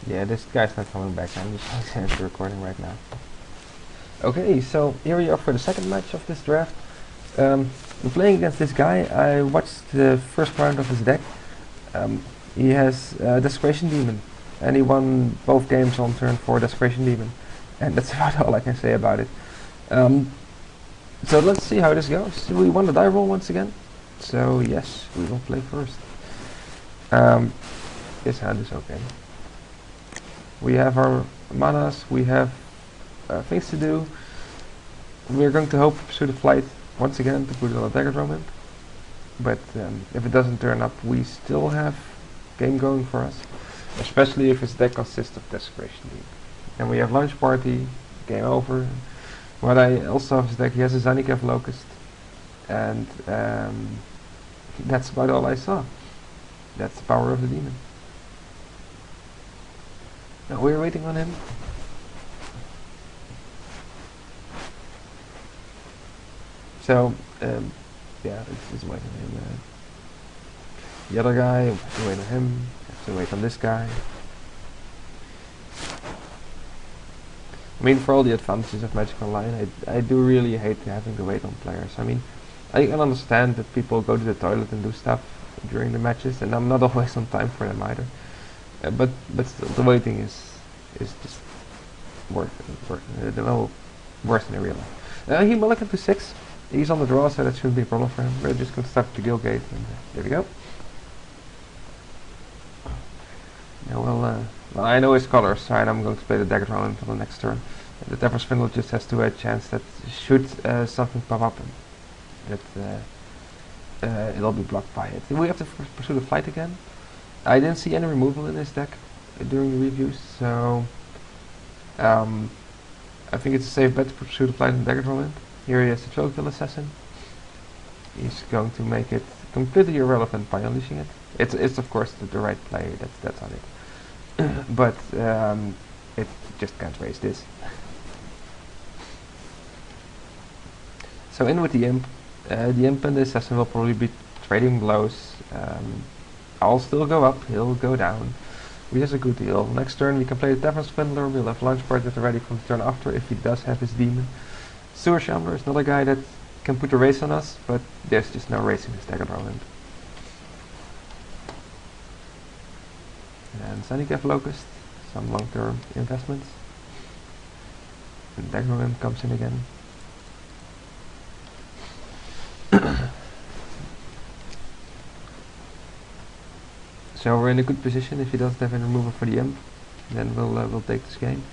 Yeah, this guy's not coming back. I'm just going to recording right now. Okay, so here we are for the second match of this draft. I'm playing against this guy. I watched the first round of his deck. He has Desecration Demon, and he won both games on turn 4 Desecration Demon, and that's about all I can say about it. So let's see how this goes. We won the die roll once again, so yes, we will play first. This hand is okay. We have our manas, we have things to do. We're going to hope for Pursuit of Flight once again to put it on a Daggerdrome Imp. But if it doesn't turn up, we still have game going for us. Especially if his deck consists of Desecration Demon. And we have Launch Party, game over. What I also have his deck, he has a Zenicav Locust. And that's about all I saw. That's the power of the demon. Now we're waiting on him. So, yeah, it's waiting on him. The other guy, we have to wait on him. We have to wait on this guy. I mean, for all the advantages of Magic Online, I do really hate having to wait on players. I mean, I can understand that people go to the toilet and do stuff during the matches, and I'm not always on time for them either. But still, the waiting is just worse than in real life. He mulliganed to 6. He's on the draw, so that shouldn't be a problem for him. We're just going to start the Guild Gate, and there we go. Now, well, I know his colors, so I'm going to play the Daggerdrome until the next turn. The Tavern Spindle just has to a chance that should something pop up, that it'll be blocked by it. We have to Pursuit of Flight again. I didn't see any removal in his deck during the reviews, so I think it's a safe bet to Pursuit of Flight and Daggerdrome Imp. Here he has the Chokekill Assassin. He's going to make it completely irrelevant by unleashing it. It's of course the right play. That's on it. But it just can't raise this. So in with the imp. The imp and the assassin will probably be trading blows. I'll still go up. He'll go down. Which is a good deal. Next turn we can play the Tavern Swindler. We'll have Launch Party ready from the turn after if he does have his demon. Sewer Shambler is another guy that can put a race on us, but there's just no race in his dagger round. And Sandycap Locust, some long-term investments. And dagger round comes in again. So we're in a good position. If he doesn't have any removal for the imp, then we'll take this game.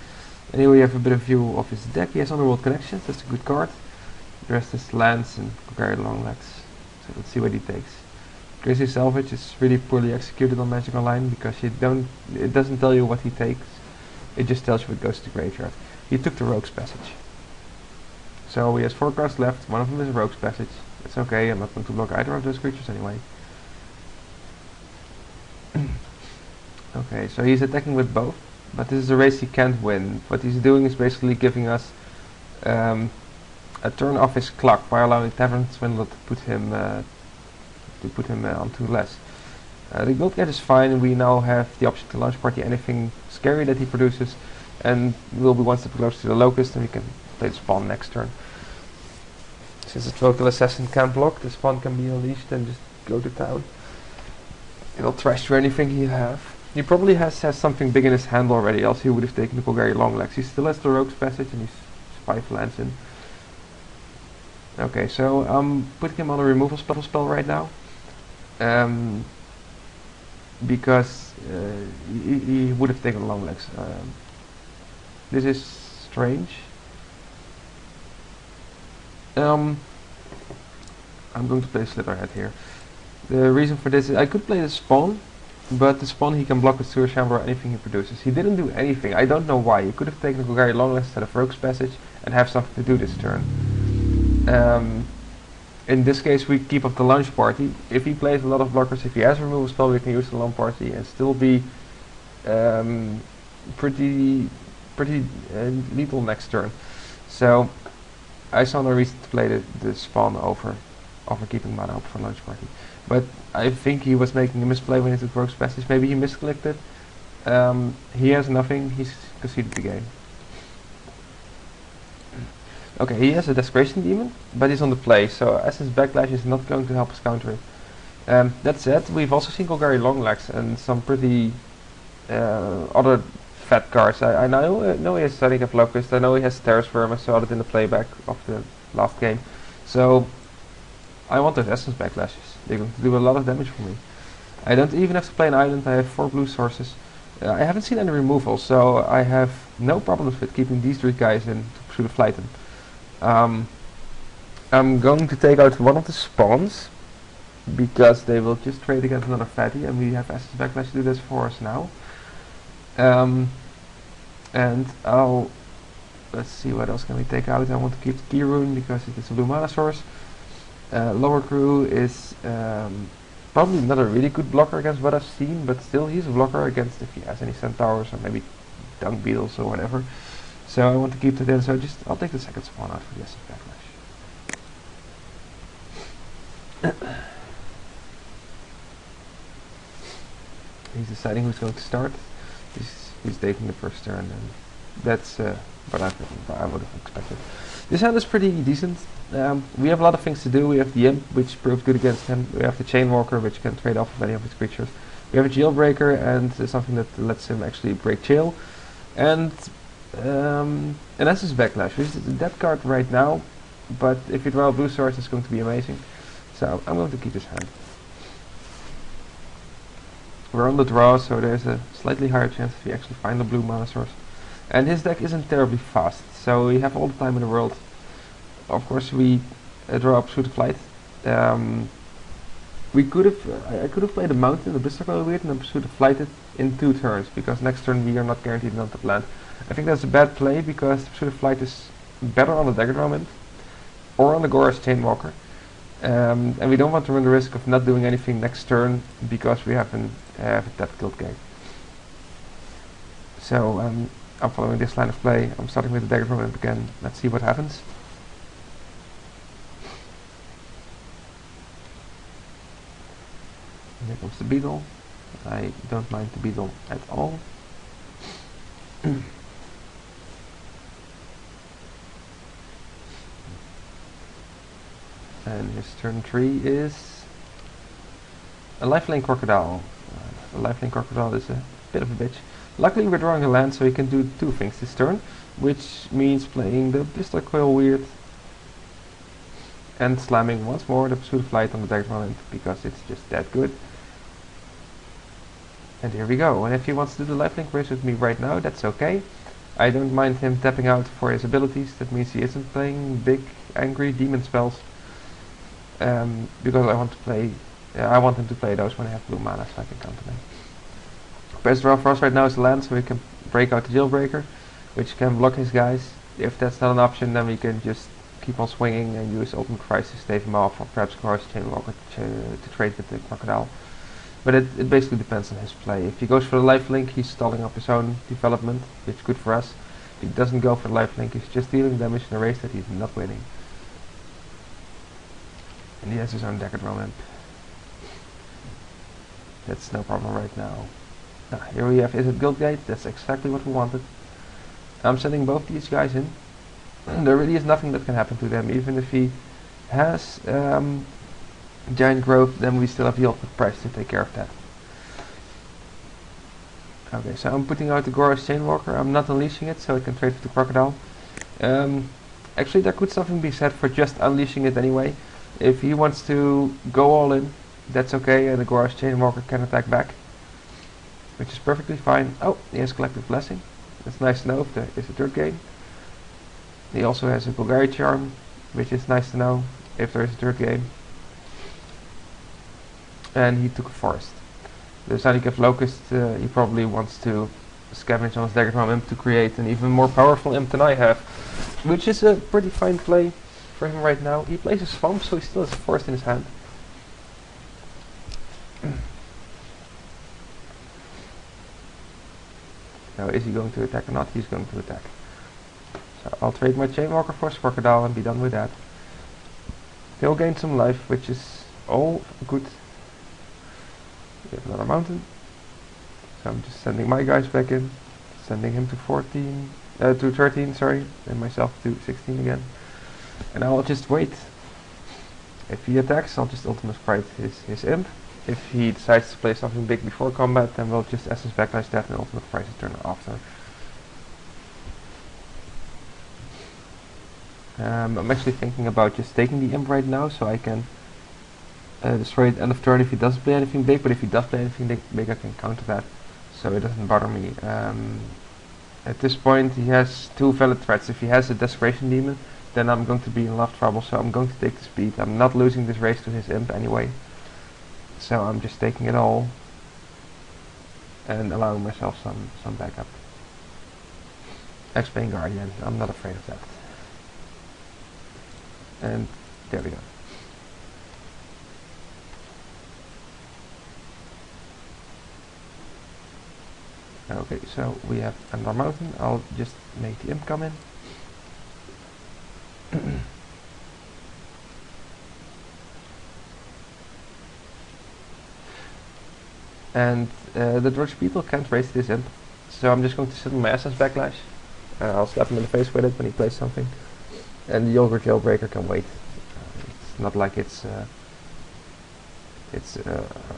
Anyway, we have a bit of view of his deck. He has Underworld Connections, that's a good card. The rest is lands and very long legs. So let's see what he takes. Crazy Salvage is really poorly executed on Magic Online because it doesn't tell you what he takes. It just tells you what goes to the graveyard. He took the Rogue's Passage. So he has 4 cards left, one of them is Rogue's Passage. It's okay, I'm not going to block either of those creatures anyway. Okay, so he's attacking with both, but this is a race he can't win. What he's doing is basically giving us a turn off his clock by allowing Tavern Swindler to put him on 2 less. The Gold Gate is fine. We now have the option to launch party anything scary that he produces, and we'll be one step closer to the Locust, and we can play the Spawn next turn. Since the Tropical Assassin can't block, the Spawn can be unleashed and just go to town. It'll trash through anything he have. He probably has something big in his hand already, else he would have taken the Golgari Longlegs. He still has the Rogue's Passage and he's 5 lands in. Okay, so I'm putting him on a removal spell right now. Because he would have taken Longlegs. This is strange. I'm going to play Slitherhead here. The reason for this is I could play the Spawn, but the Spawn he can block with Sewer Chamber or anything he produces. He didn't do anything. I don't know why. He could have taken the Golgari Longlegs instead of Rogue's Passage and have something to do this turn. In this case we keep up the launch party. If he plays a lot of blockers, if he has a removal spell, we can use the launch party and still be pretty lethal next turn. So I saw no reason to play the Spawn over keeping mana up for launch party. But I think he was making a misplay when he took Rogue's Passage. Maybe he misclicked it. He has nothing. He's conceded the game. Okay, he has a Desecration Demon, but he's on the play, so Essence Backlash is not going to help us counter it. That said, we've also seen Golgari Longlegs and some pretty other fat cards. I know he has Sandycap Locust, I know he has Terrace Worm, I saw it in the playback of the last game. So I want those Essence Backlashes. They're going to do a lot of damage for me. I don't even have to play an island, I have 4 blue sources. I haven't seen any removal, so I have no problems with keeping these 3 guys in to pursue the Flighten. I'm going to take out one of the Spawns, because they will just trade against another fatty, and we have Essence Backlash to do this for us now. And let's see, what else can we take out. I want to keep the Key Rune because it is a blue mana source. Lower Crew is probably not a really good blocker against what I've seen, but still he's a blocker against if he has any Centaurs or maybe Dung Beetles or whatever. So I want to keep that in, so I'll take the second Spawn out for the Essence Backlash. He's deciding who's going to start. He's taking the first turn, and that's what I would have expected. This hand is pretty decent. We have a lot of things to do. We have the Imp, which proved good against him. We have the Chainwalker, which can trade off of many of his creatures. We have a Jailbreaker, and something that lets him actually break jail. And an Essence Backlash, which is a dead card right now, but if you draw a blue source, it's going to be amazing. So I'm going to keep this hand. We're on the draw, so there's a slightly higher chance if we actually find a blue mana source. And his deck isn't terribly fast, so we have all the time in the world. Of course, we draw up Pursuit of Flight. I could have played a Mountain, the Blister Coil Weird, and then Pursuit of Flight it in 2 turns, because next turn we are not guaranteed an untap land. I think that's a bad play, because Pursuit of Flight is better on the Dagger Drum end, or on the Gora's Chainwalker. And we don't want to run the risk of not doing anything next turn because we haven't that guild gate. So I'm following this line of play. I'm starting with the dagger from imp again. Let's see what happens. Here comes the beetle. I don't mind the beetle at all. And his turn 3 is a lifelink crocodile. A lifelink crocodile is a bit of a bitch. Luckily we're drawing a land so he can do two things this turn, which means playing the pistol coil weird and slamming once more the pursuit of flight on the dagger from imp because it's just that good. And here we go. And if he wants to do the lifelink race with me right now, that's okay. I don't mind him tapping out for his abilities. That means he isn't playing big, angry demon spells. Because I want to play, I want him to play those when I have blue mana, so I can counter them. Best draw for us right now is land, so we can break out the jailbreaker, which can block his guys. If that's not an option, then we can just keep on swinging and use ultimate crisis to stave him off, or perhaps cross chainwalker to trade with the crocodile. But it basically depends on his play. If he goes for the lifelink, he's stalling up his own development, which is good for us. If he doesn't go for the lifelink, he's just dealing damage in a race that he's not winning. And he has his own dagger drum imp. That's no problem right now. Here we have Is it Guild Gate? That's exactly what we wanted. I'm sending both these guys in. There really is nothing that can happen to them. Even if he has giant growth, then we still have the ultimate price to take care of that. Okay, so I'm putting out the Gora's Chainwalker. I'm not unleashing it, so I can trade with the crocodile. Actually, there could something be said for just unleashing it anyway. If he wants to go all in, that's okay, and the Gora's Chainwalker can attack back, which is perfectly fine. Oh, he has Collective Blessing. That's nice to know if there is a third game. He also has a Golgari Charm, which is nice to know if there is a third game. And he took a forest. The Zanikiv Locust, he probably wants to scavenge on his dagger from imp to create an even more powerful imp than I have, which is a pretty fine play for him right now. He plays a swamp, so he still has a forest in his hand. Now, is he going to attack or not? He's going to attack. So I'll trade my Chainwalker for his Crocodile and be done with that. He'll gain some life, which is all good. We have another mountain. So I'm just sending my guys back in. Sending him to 13, sorry. And myself to 16 again. And I'll just wait. If he attacks, I'll just ultimate fright his imp. If he decides to play something big before combat, then we'll just essence backlash that and ultimate fright his turn after. I'm actually thinking about just taking the imp right now, so I can destroy it end of turn if he doesn't play anything big, but if he does play anything big I can counter that, so it doesn't bother me. At this point he has two valid threats. If he has a Desecration Demon, then I'm going to be in a lot of trouble, so I'm going to take the speed. I'm not losing this race to his imp anyway, so I'm just taking it all and allowing myself some backup. X-Bane Guardian, I'm not afraid of that. And there we go. Okay, so we have another mountain. I'll just make the imp come in. And the Drudge people can't raise this imp, so I'm just going to sit on my Essence Backlash. I'll slap him in the face with it when he plays something. And the Ogre Jailbreaker can wait. It's not like it's a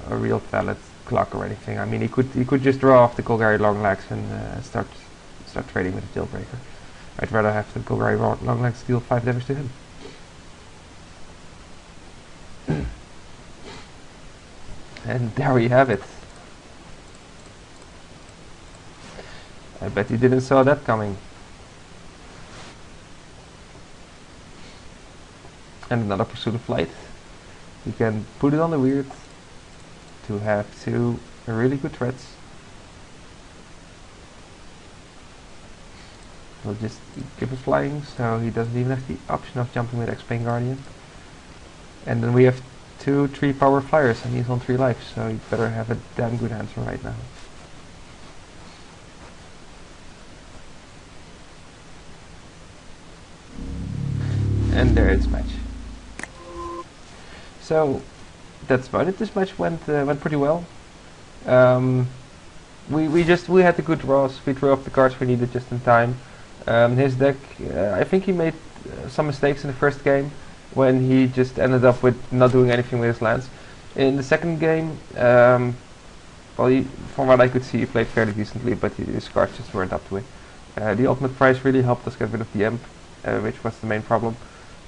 real valid clock or anything. I mean, he could just draw off the Golgari Longlegs and start trading with the Jailbreaker. I'd rather have the Golgari Longlegs deal 5 damage to him. And there we have it. I bet you didn't saw that coming. And another Pursuit of Flight. You can put it on the weird to have two really good threats. We'll just give it flying, so he doesn't even have the option of jumping with X-Bane Guardian. And then we have 2-3 power flyers, and he's on 3 lives, so you better have a damn good answer right now. And there it's match. So that's about it. This match went pretty well. We had the good draws. We drew up the cards we needed just in time. His deck, I think he made some mistakes in the first game when he just ended up with not doing anything with his lands. In the second game, well, from what I could see, he played fairly decently, but his cards just weren't up to it. The ultimate prize really helped us get rid of the Imp, which was the main problem.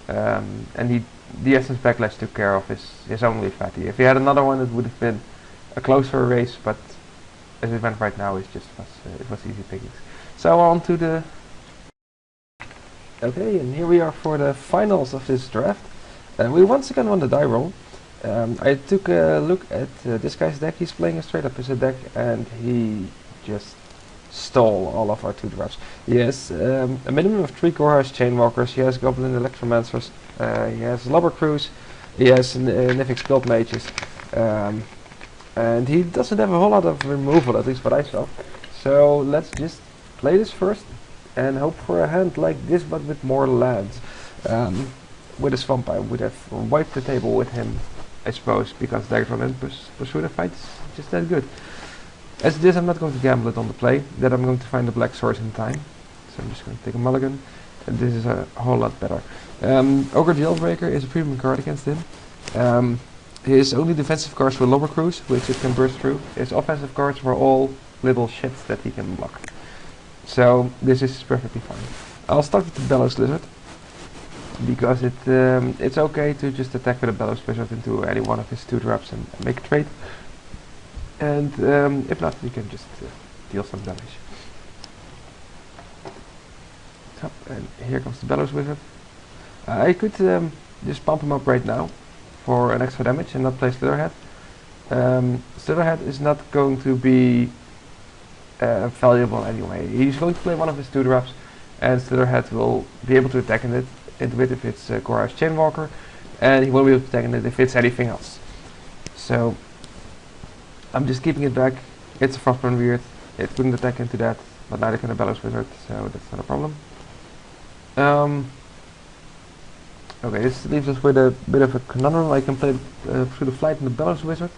And the Essence Backlash took care of his only fatty. If he had another one, it would have been a closer race, but as it went right now, it was easy pickings. So on to the... Okay, and here we are for the finals of this draft. We once again won the die roll. I took a look at this guy's deck. He's playing a straight up as a deck, and he just stole all of our 2 drops. He has a minimum of 3 Gorha's Chainwalkers, he has Goblin Electromancers, he has Lubber Crews, he has Nifix Gold Mages, and he doesn't have a whole lot of removal, at least what I saw. So let's just play this first and hope for a hand like this, but with more lands. With a Swamp I would have wiped the table with him, I suppose, because Daggertron and Pursuit of Fight is just that good. As it is, I'm not going to gamble it on the play, that I'm going to find the black source in time. So I'm just going to take a mulligan, and this is a whole lot better. Ogre Jailbreaker is a premium card against him. His only defensive cards were Lubber Crews, which it can burst through. His offensive cards were all little shits that he can block. So this is perfectly fine. I'll start with the Bellows Lizard, because it's okay to just attack with a Bellows Lizard into any one of his 2 drops and make a trade. And if not, you can just deal some damage. So, and here comes the Bellows Wizard. I could just pump him up right now for an extra damage and not play Slitherhead. Slitherhead is not going to be valuable anyway. He's going to play one of his 2 drops, and Slitherhead will be able to attack into it if it's Gorha's Chainwalker, and he won't be able to attack in it if it's anything else. So I'm just keeping it back. It's a Frostburn Weird. It couldn't attack into that, but neither can a Bellows Wizard, so that's not a problem. Okay, this leaves us with a bit of a conundrum. I can play through the Flight and the Bellows Wizard,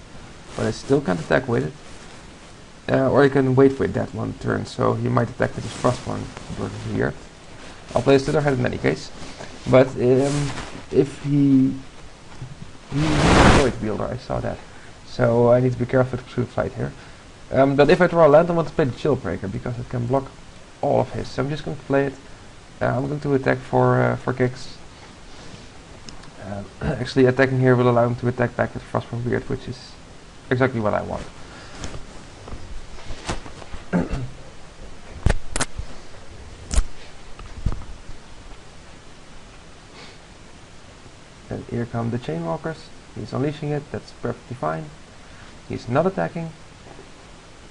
but I still can't attack with it. Or I can wait with that 1 turn, so he might attack with his Frostburn Weird. I'll play a Slitherhead in any case, but if he's a Void Wielder, I saw that. So I need to be careful with Pursuit Flight here. But if I draw a land, I want to play the Jailbreaker because it can block all of his. So I'm just going to play it. I'm going to attack for kicks. Actually, attacking here will allow him to attack back with Frostburn Weird, which is exactly what I want. And here come the Chainwalkers. He's unleashing it, that's perfectly fine. He's not attacking.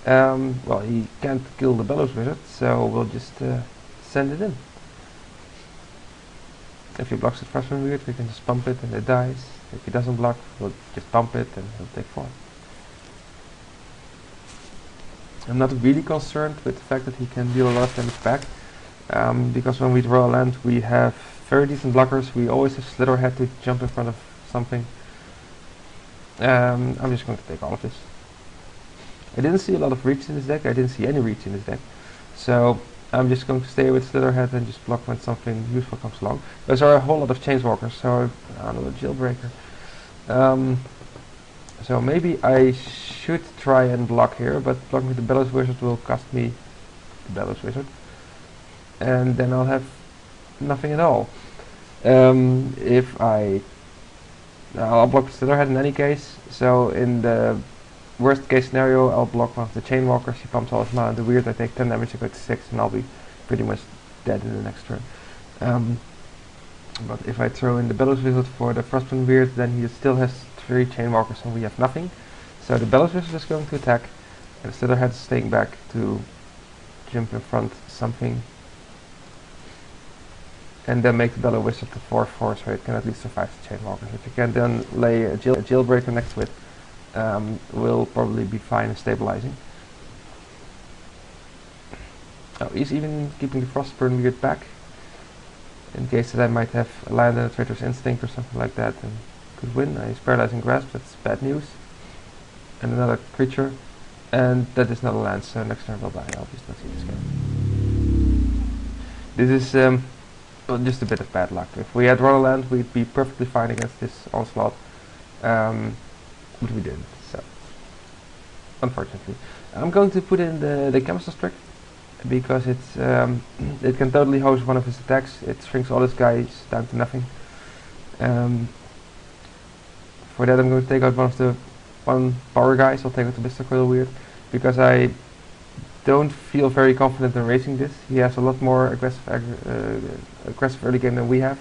Well, he can't kill the Bellows Wizard, so we'll just send it in. If he blocks it Frostburn Weird, we can just pump it and it dies. If he doesn't block, we'll just pump it and he'll take 4. I'm not really concerned with the fact that he can deal a lot of damage back, because when we draw a land we have very decent blockers. We always have Slitherhead to jump in front of something. I'm just going to take all of this. I didn't see a lot of reach in this deck. I didn't see any reach in this deck. So I'm just going to stay with Slitherhead and just block when something useful comes along. Those are a whole lot of Chainswalkers, so I don't know, Jailbreaker. So maybe I should try and block here, but blocking with the Bellows Wizard will cost me the Bellows Wizard. And then I'll have nothing at all. If I'll block Slitherhead in any case, so in the worst case scenario I'll block one of the Chainwalkers, he pumps all his mana into Weird, I take 10 damage, I go to 6 and I'll be pretty much dead in the next turn. But if I throw in the Bellows Wizard for the Frostburn Weird, then he still has 3 Chainwalkers and we have nothing. So the Bellows Wizard is going to attack, and the Slitherhead is staying back to jump in front something. and then make the Bellow Wizard the 4/4 so it can at least survive the Chainwalkers. If you can then lay a Jailbreaker next to it, will probably be fine in stabilizing. Oh, he's even keeping the Frostburn Weird back, in case that I might have a land and a Traitor's Instinct or something like that, and could win. He's Paralyzing Grasp, that's bad news. And another creature, and that is not a land, so next turn will die. I'll just not see this game. This is well, just a bit of bad luck. If we had run a land, we'd be perfectly fine against this onslaught, but we didn't, so unfortunately. I'm going to put in the Chemist's Trick, because it's it can totally host one of his attacks. It shrinks all his guys down to nothing. For that I'm going to take out one power guy, so I'll take out the Mr. Coil Weird, because I don't feel very confident in racing this. He has a lot more aggressive early game than we have,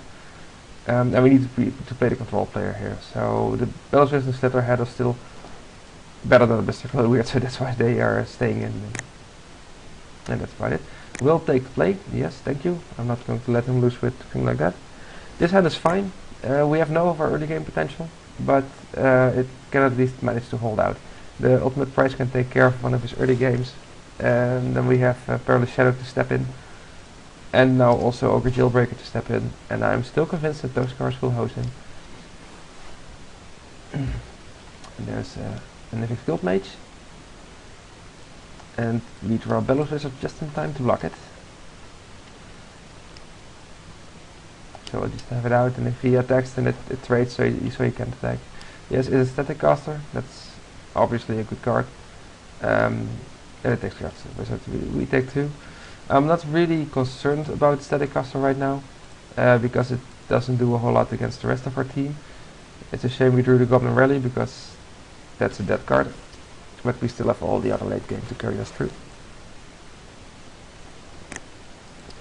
and we need to play the control player here. So the Bellows and Slither head are still better than the Mr. Coil Weird, so that's why they are staying in. And that's about it. Will take play, yes, thank you. I'm not going to let him loose with a thing like that. This hand is fine. We have no of our early game potential, but it can at least manage to hold out. The Ultimate Price can take care of one of his early games, and then we have Perilous Shadow to step in, and now also Ogre Jailbreaker to step in, and I'm still convinced that those cards will host him. And there's a Nivix Guild Mage, and we draw Bellows Wizard just in time to block it. So I'll just have it out, and if he attacks then it trades so he can't attack. Yes, it's a Static Caster, that's obviously a good card. And it takes cards, so we take 2. I'm not really concerned about Static Caster right now, because it doesn't do a whole lot against the rest of our team. It's a shame we drew the Goblin Rally, because that's a dead card. But we still have all the other late game to carry us through.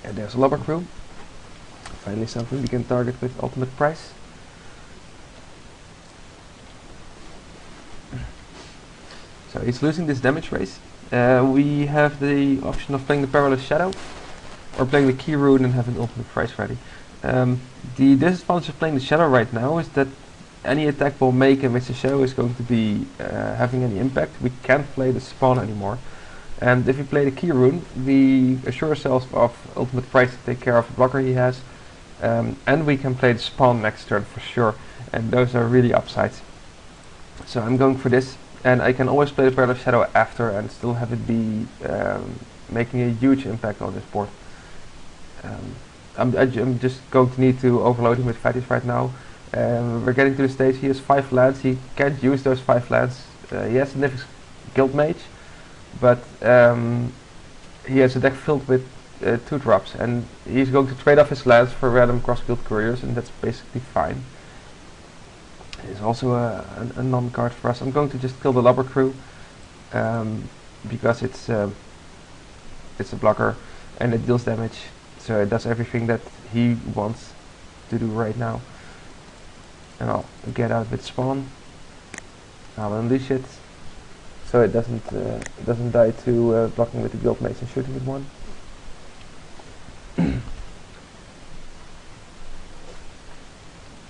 And there's a Lobber Crew. Finally something we can target with Ultimate Price. So he's losing this damage race. We have the option of playing the Perilous Shadow, or playing the Key Rune and having Ultimate Price ready. The disadvantage of playing the Shadow right now is that any attack we'll make in which the Shadow is going to be having any impact, we can't play the Spawn anymore. And if we play the Key Rune, we assure ourselves of Ultimate Price to take care of the blocker he has, and we can play the Spawn next turn for sure, and those are really upsides. So I'm going for this, and I can always play the Perilous Shadow after and still have it be making a huge impact on this board. I'm just going to need to overload him with fighties right now. We're getting to the stage, he has 5 lands, he can't use those 5 lands. He has a Nivix Guild Mage, but he has a deck filled with 2 drops, and he's going to trade off his lands for random cross-guild couriers, and that's basically fine. It's also a non-card for us. I'm going to just kill the Lobber Crew, because it's a blocker and it deals damage, so it does everything that he wants to do right now. And I'll get out with Spawn. I'll unleash it, so it doesn't die to blocking with the Guild Mage and shooting with 1. And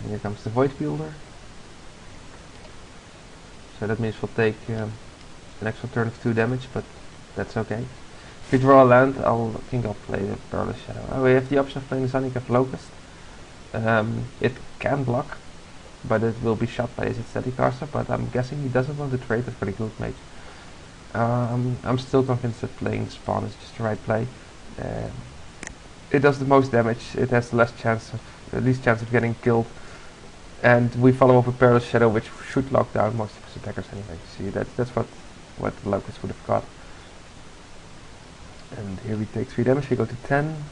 here comes the Void Wielder. So that means we'll take an extra turn of 2 damage, but that's okay. If we draw a land, I think I'll play the Perilous Shadow. We have the option of playing the Zanic Locust. It can block, but it will be shot by his Static Caster, but I'm guessing he doesn't want to trade it for the Guild Mage. I'm still convinced that playing Spawn is just the right play. It does the most damage, it has the least chance of getting killed, and we follow up with Perilous Shadow, which should lock down most of his attackers anyway. See, that's what the Locust would have got. And here we take 3 damage, we go to 10.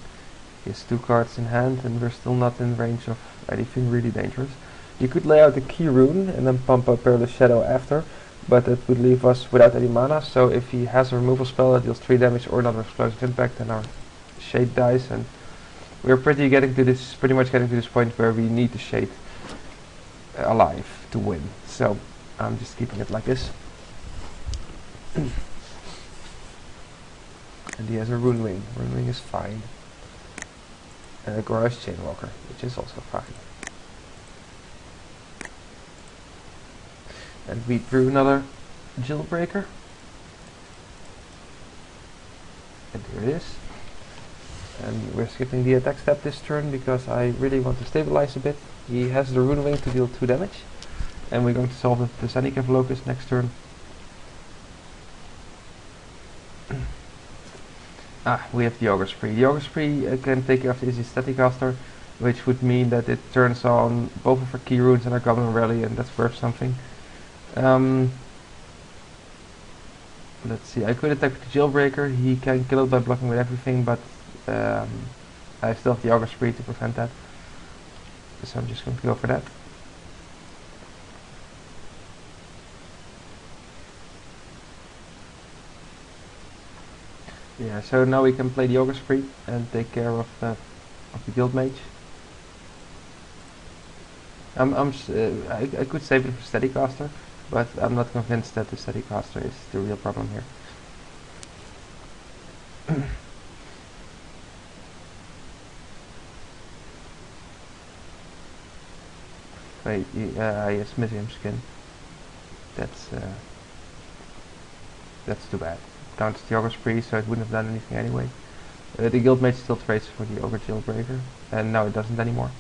He has 2 cards in hand, and we're still not in range of anything really dangerous. You could lay out the Key Rune and then pump up Perilous Shadow after, but it would leave us without any mana, so if he has a removal spell that deals 3 damage or another explosive impact, then our Shade dies, and we're pretty much getting to this point where we need the Shade alive to win. So I'm just keeping it like this. And he has a Rune Wing. Rune Wing is fine. Garage Chainwalker, which is also fine. And we drew another Jailbreaker. And here it is. And we're skipping the attack step this turn because I really want to stabilize a bit. He has the Rune Wing to deal 2 damage. And we're going to solve the Sanikav Locust next turn. We have the Ogre Spree. The Ogre Spree can take care of the Izzy Staticaster, which would mean that it turns on both of our key runes and our Goblin Rally, and that's worth something. Let's see, I could attack with the Jailbreaker. He can kill it by blocking with everything, but I still have the Ogre Spree to prevent that. So I'm just going to go for that. Yeah, so now we can play the Ogre Spree and take care of the Guild Mage. I could save it for Steadycaster, but I'm not convinced that the Steadycaster is the real problem here. Wait, yes, Museum Skin. That's too bad. Down to the Ogre Spree, so it wouldn't have done anything anyway. The Guild Mage still trades for the Ogre Jailbreaker, and now it doesn't anymore.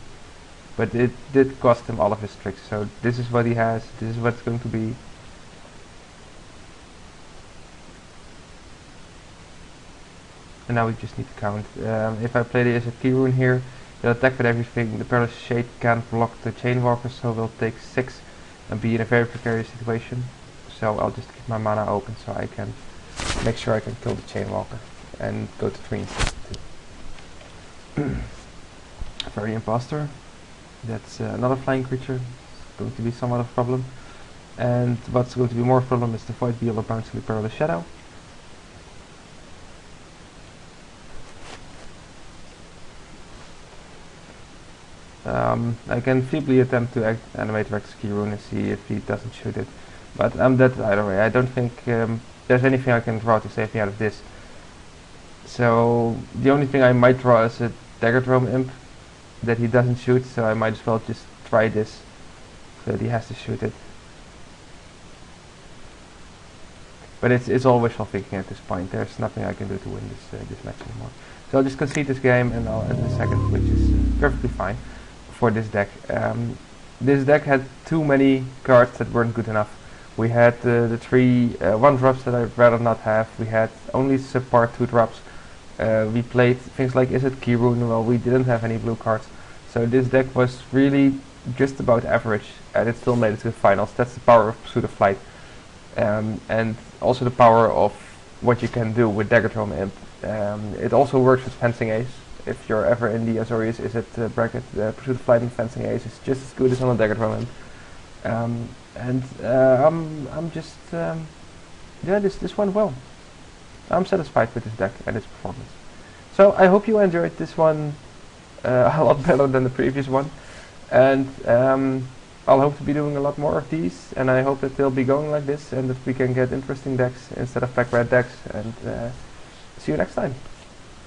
But it did cost him all of his tricks, so this is what he has, this is what it's going to be. And now we just need to count. If I play the Izzet Key Rune here, they'll attack with everything. The Perilous Shade can't block the Chainwalker, so we'll take 6 and be in a very precarious situation. So I'll just keep my mana open so I can make sure I can kill the Chainwalker and go to 3 instead of 2. Fairy Imposter. That's another flying creature. It's going to be somewhat of a problem. And what's going to be more of a problem is the Void Beetle bouncing the Perilous Shadow. I can feebly attempt to animate Rex Key Rune and see if he doesn't shoot it. But I'm dead either way. I don't think there's anything I can draw to save me out of this. So the only thing I might draw is a Daggerdrome Imp that he doesn't shoot, so I might as well just try this so that he has to shoot it. But it's all wishful thinking at this point. There's nothing I can do to win this match anymore. So I'll just concede this game and I'll end the second, which is perfectly fine for this deck. This deck had too many cards that weren't good enough. We had the 3 1-drops that I'd rather not have. We had only subpar 2-drops. We played things like Izzet Key Rune, well, we didn't have any blue cards. So this deck was really just about average, and it still made it to the finals. That's the power of Pursuit of Flight. And also the power of what you can do with Daggerdrome Imp. It also works with Fencing Ace. If you're ever in the Azorius Izzet bracket, Pursuit of Flight and Fencing Ace is just as good as on a Daggerdrome Imp. I'm just yeah, this went well. I'm satisfied with this deck and its performance. So I hope you enjoyed this one a lot better than the previous one, and I'll hope to be doing a lot more of these, and I hope that they'll be going like this and that we can get interesting decks instead of pack red decks, and see you next time.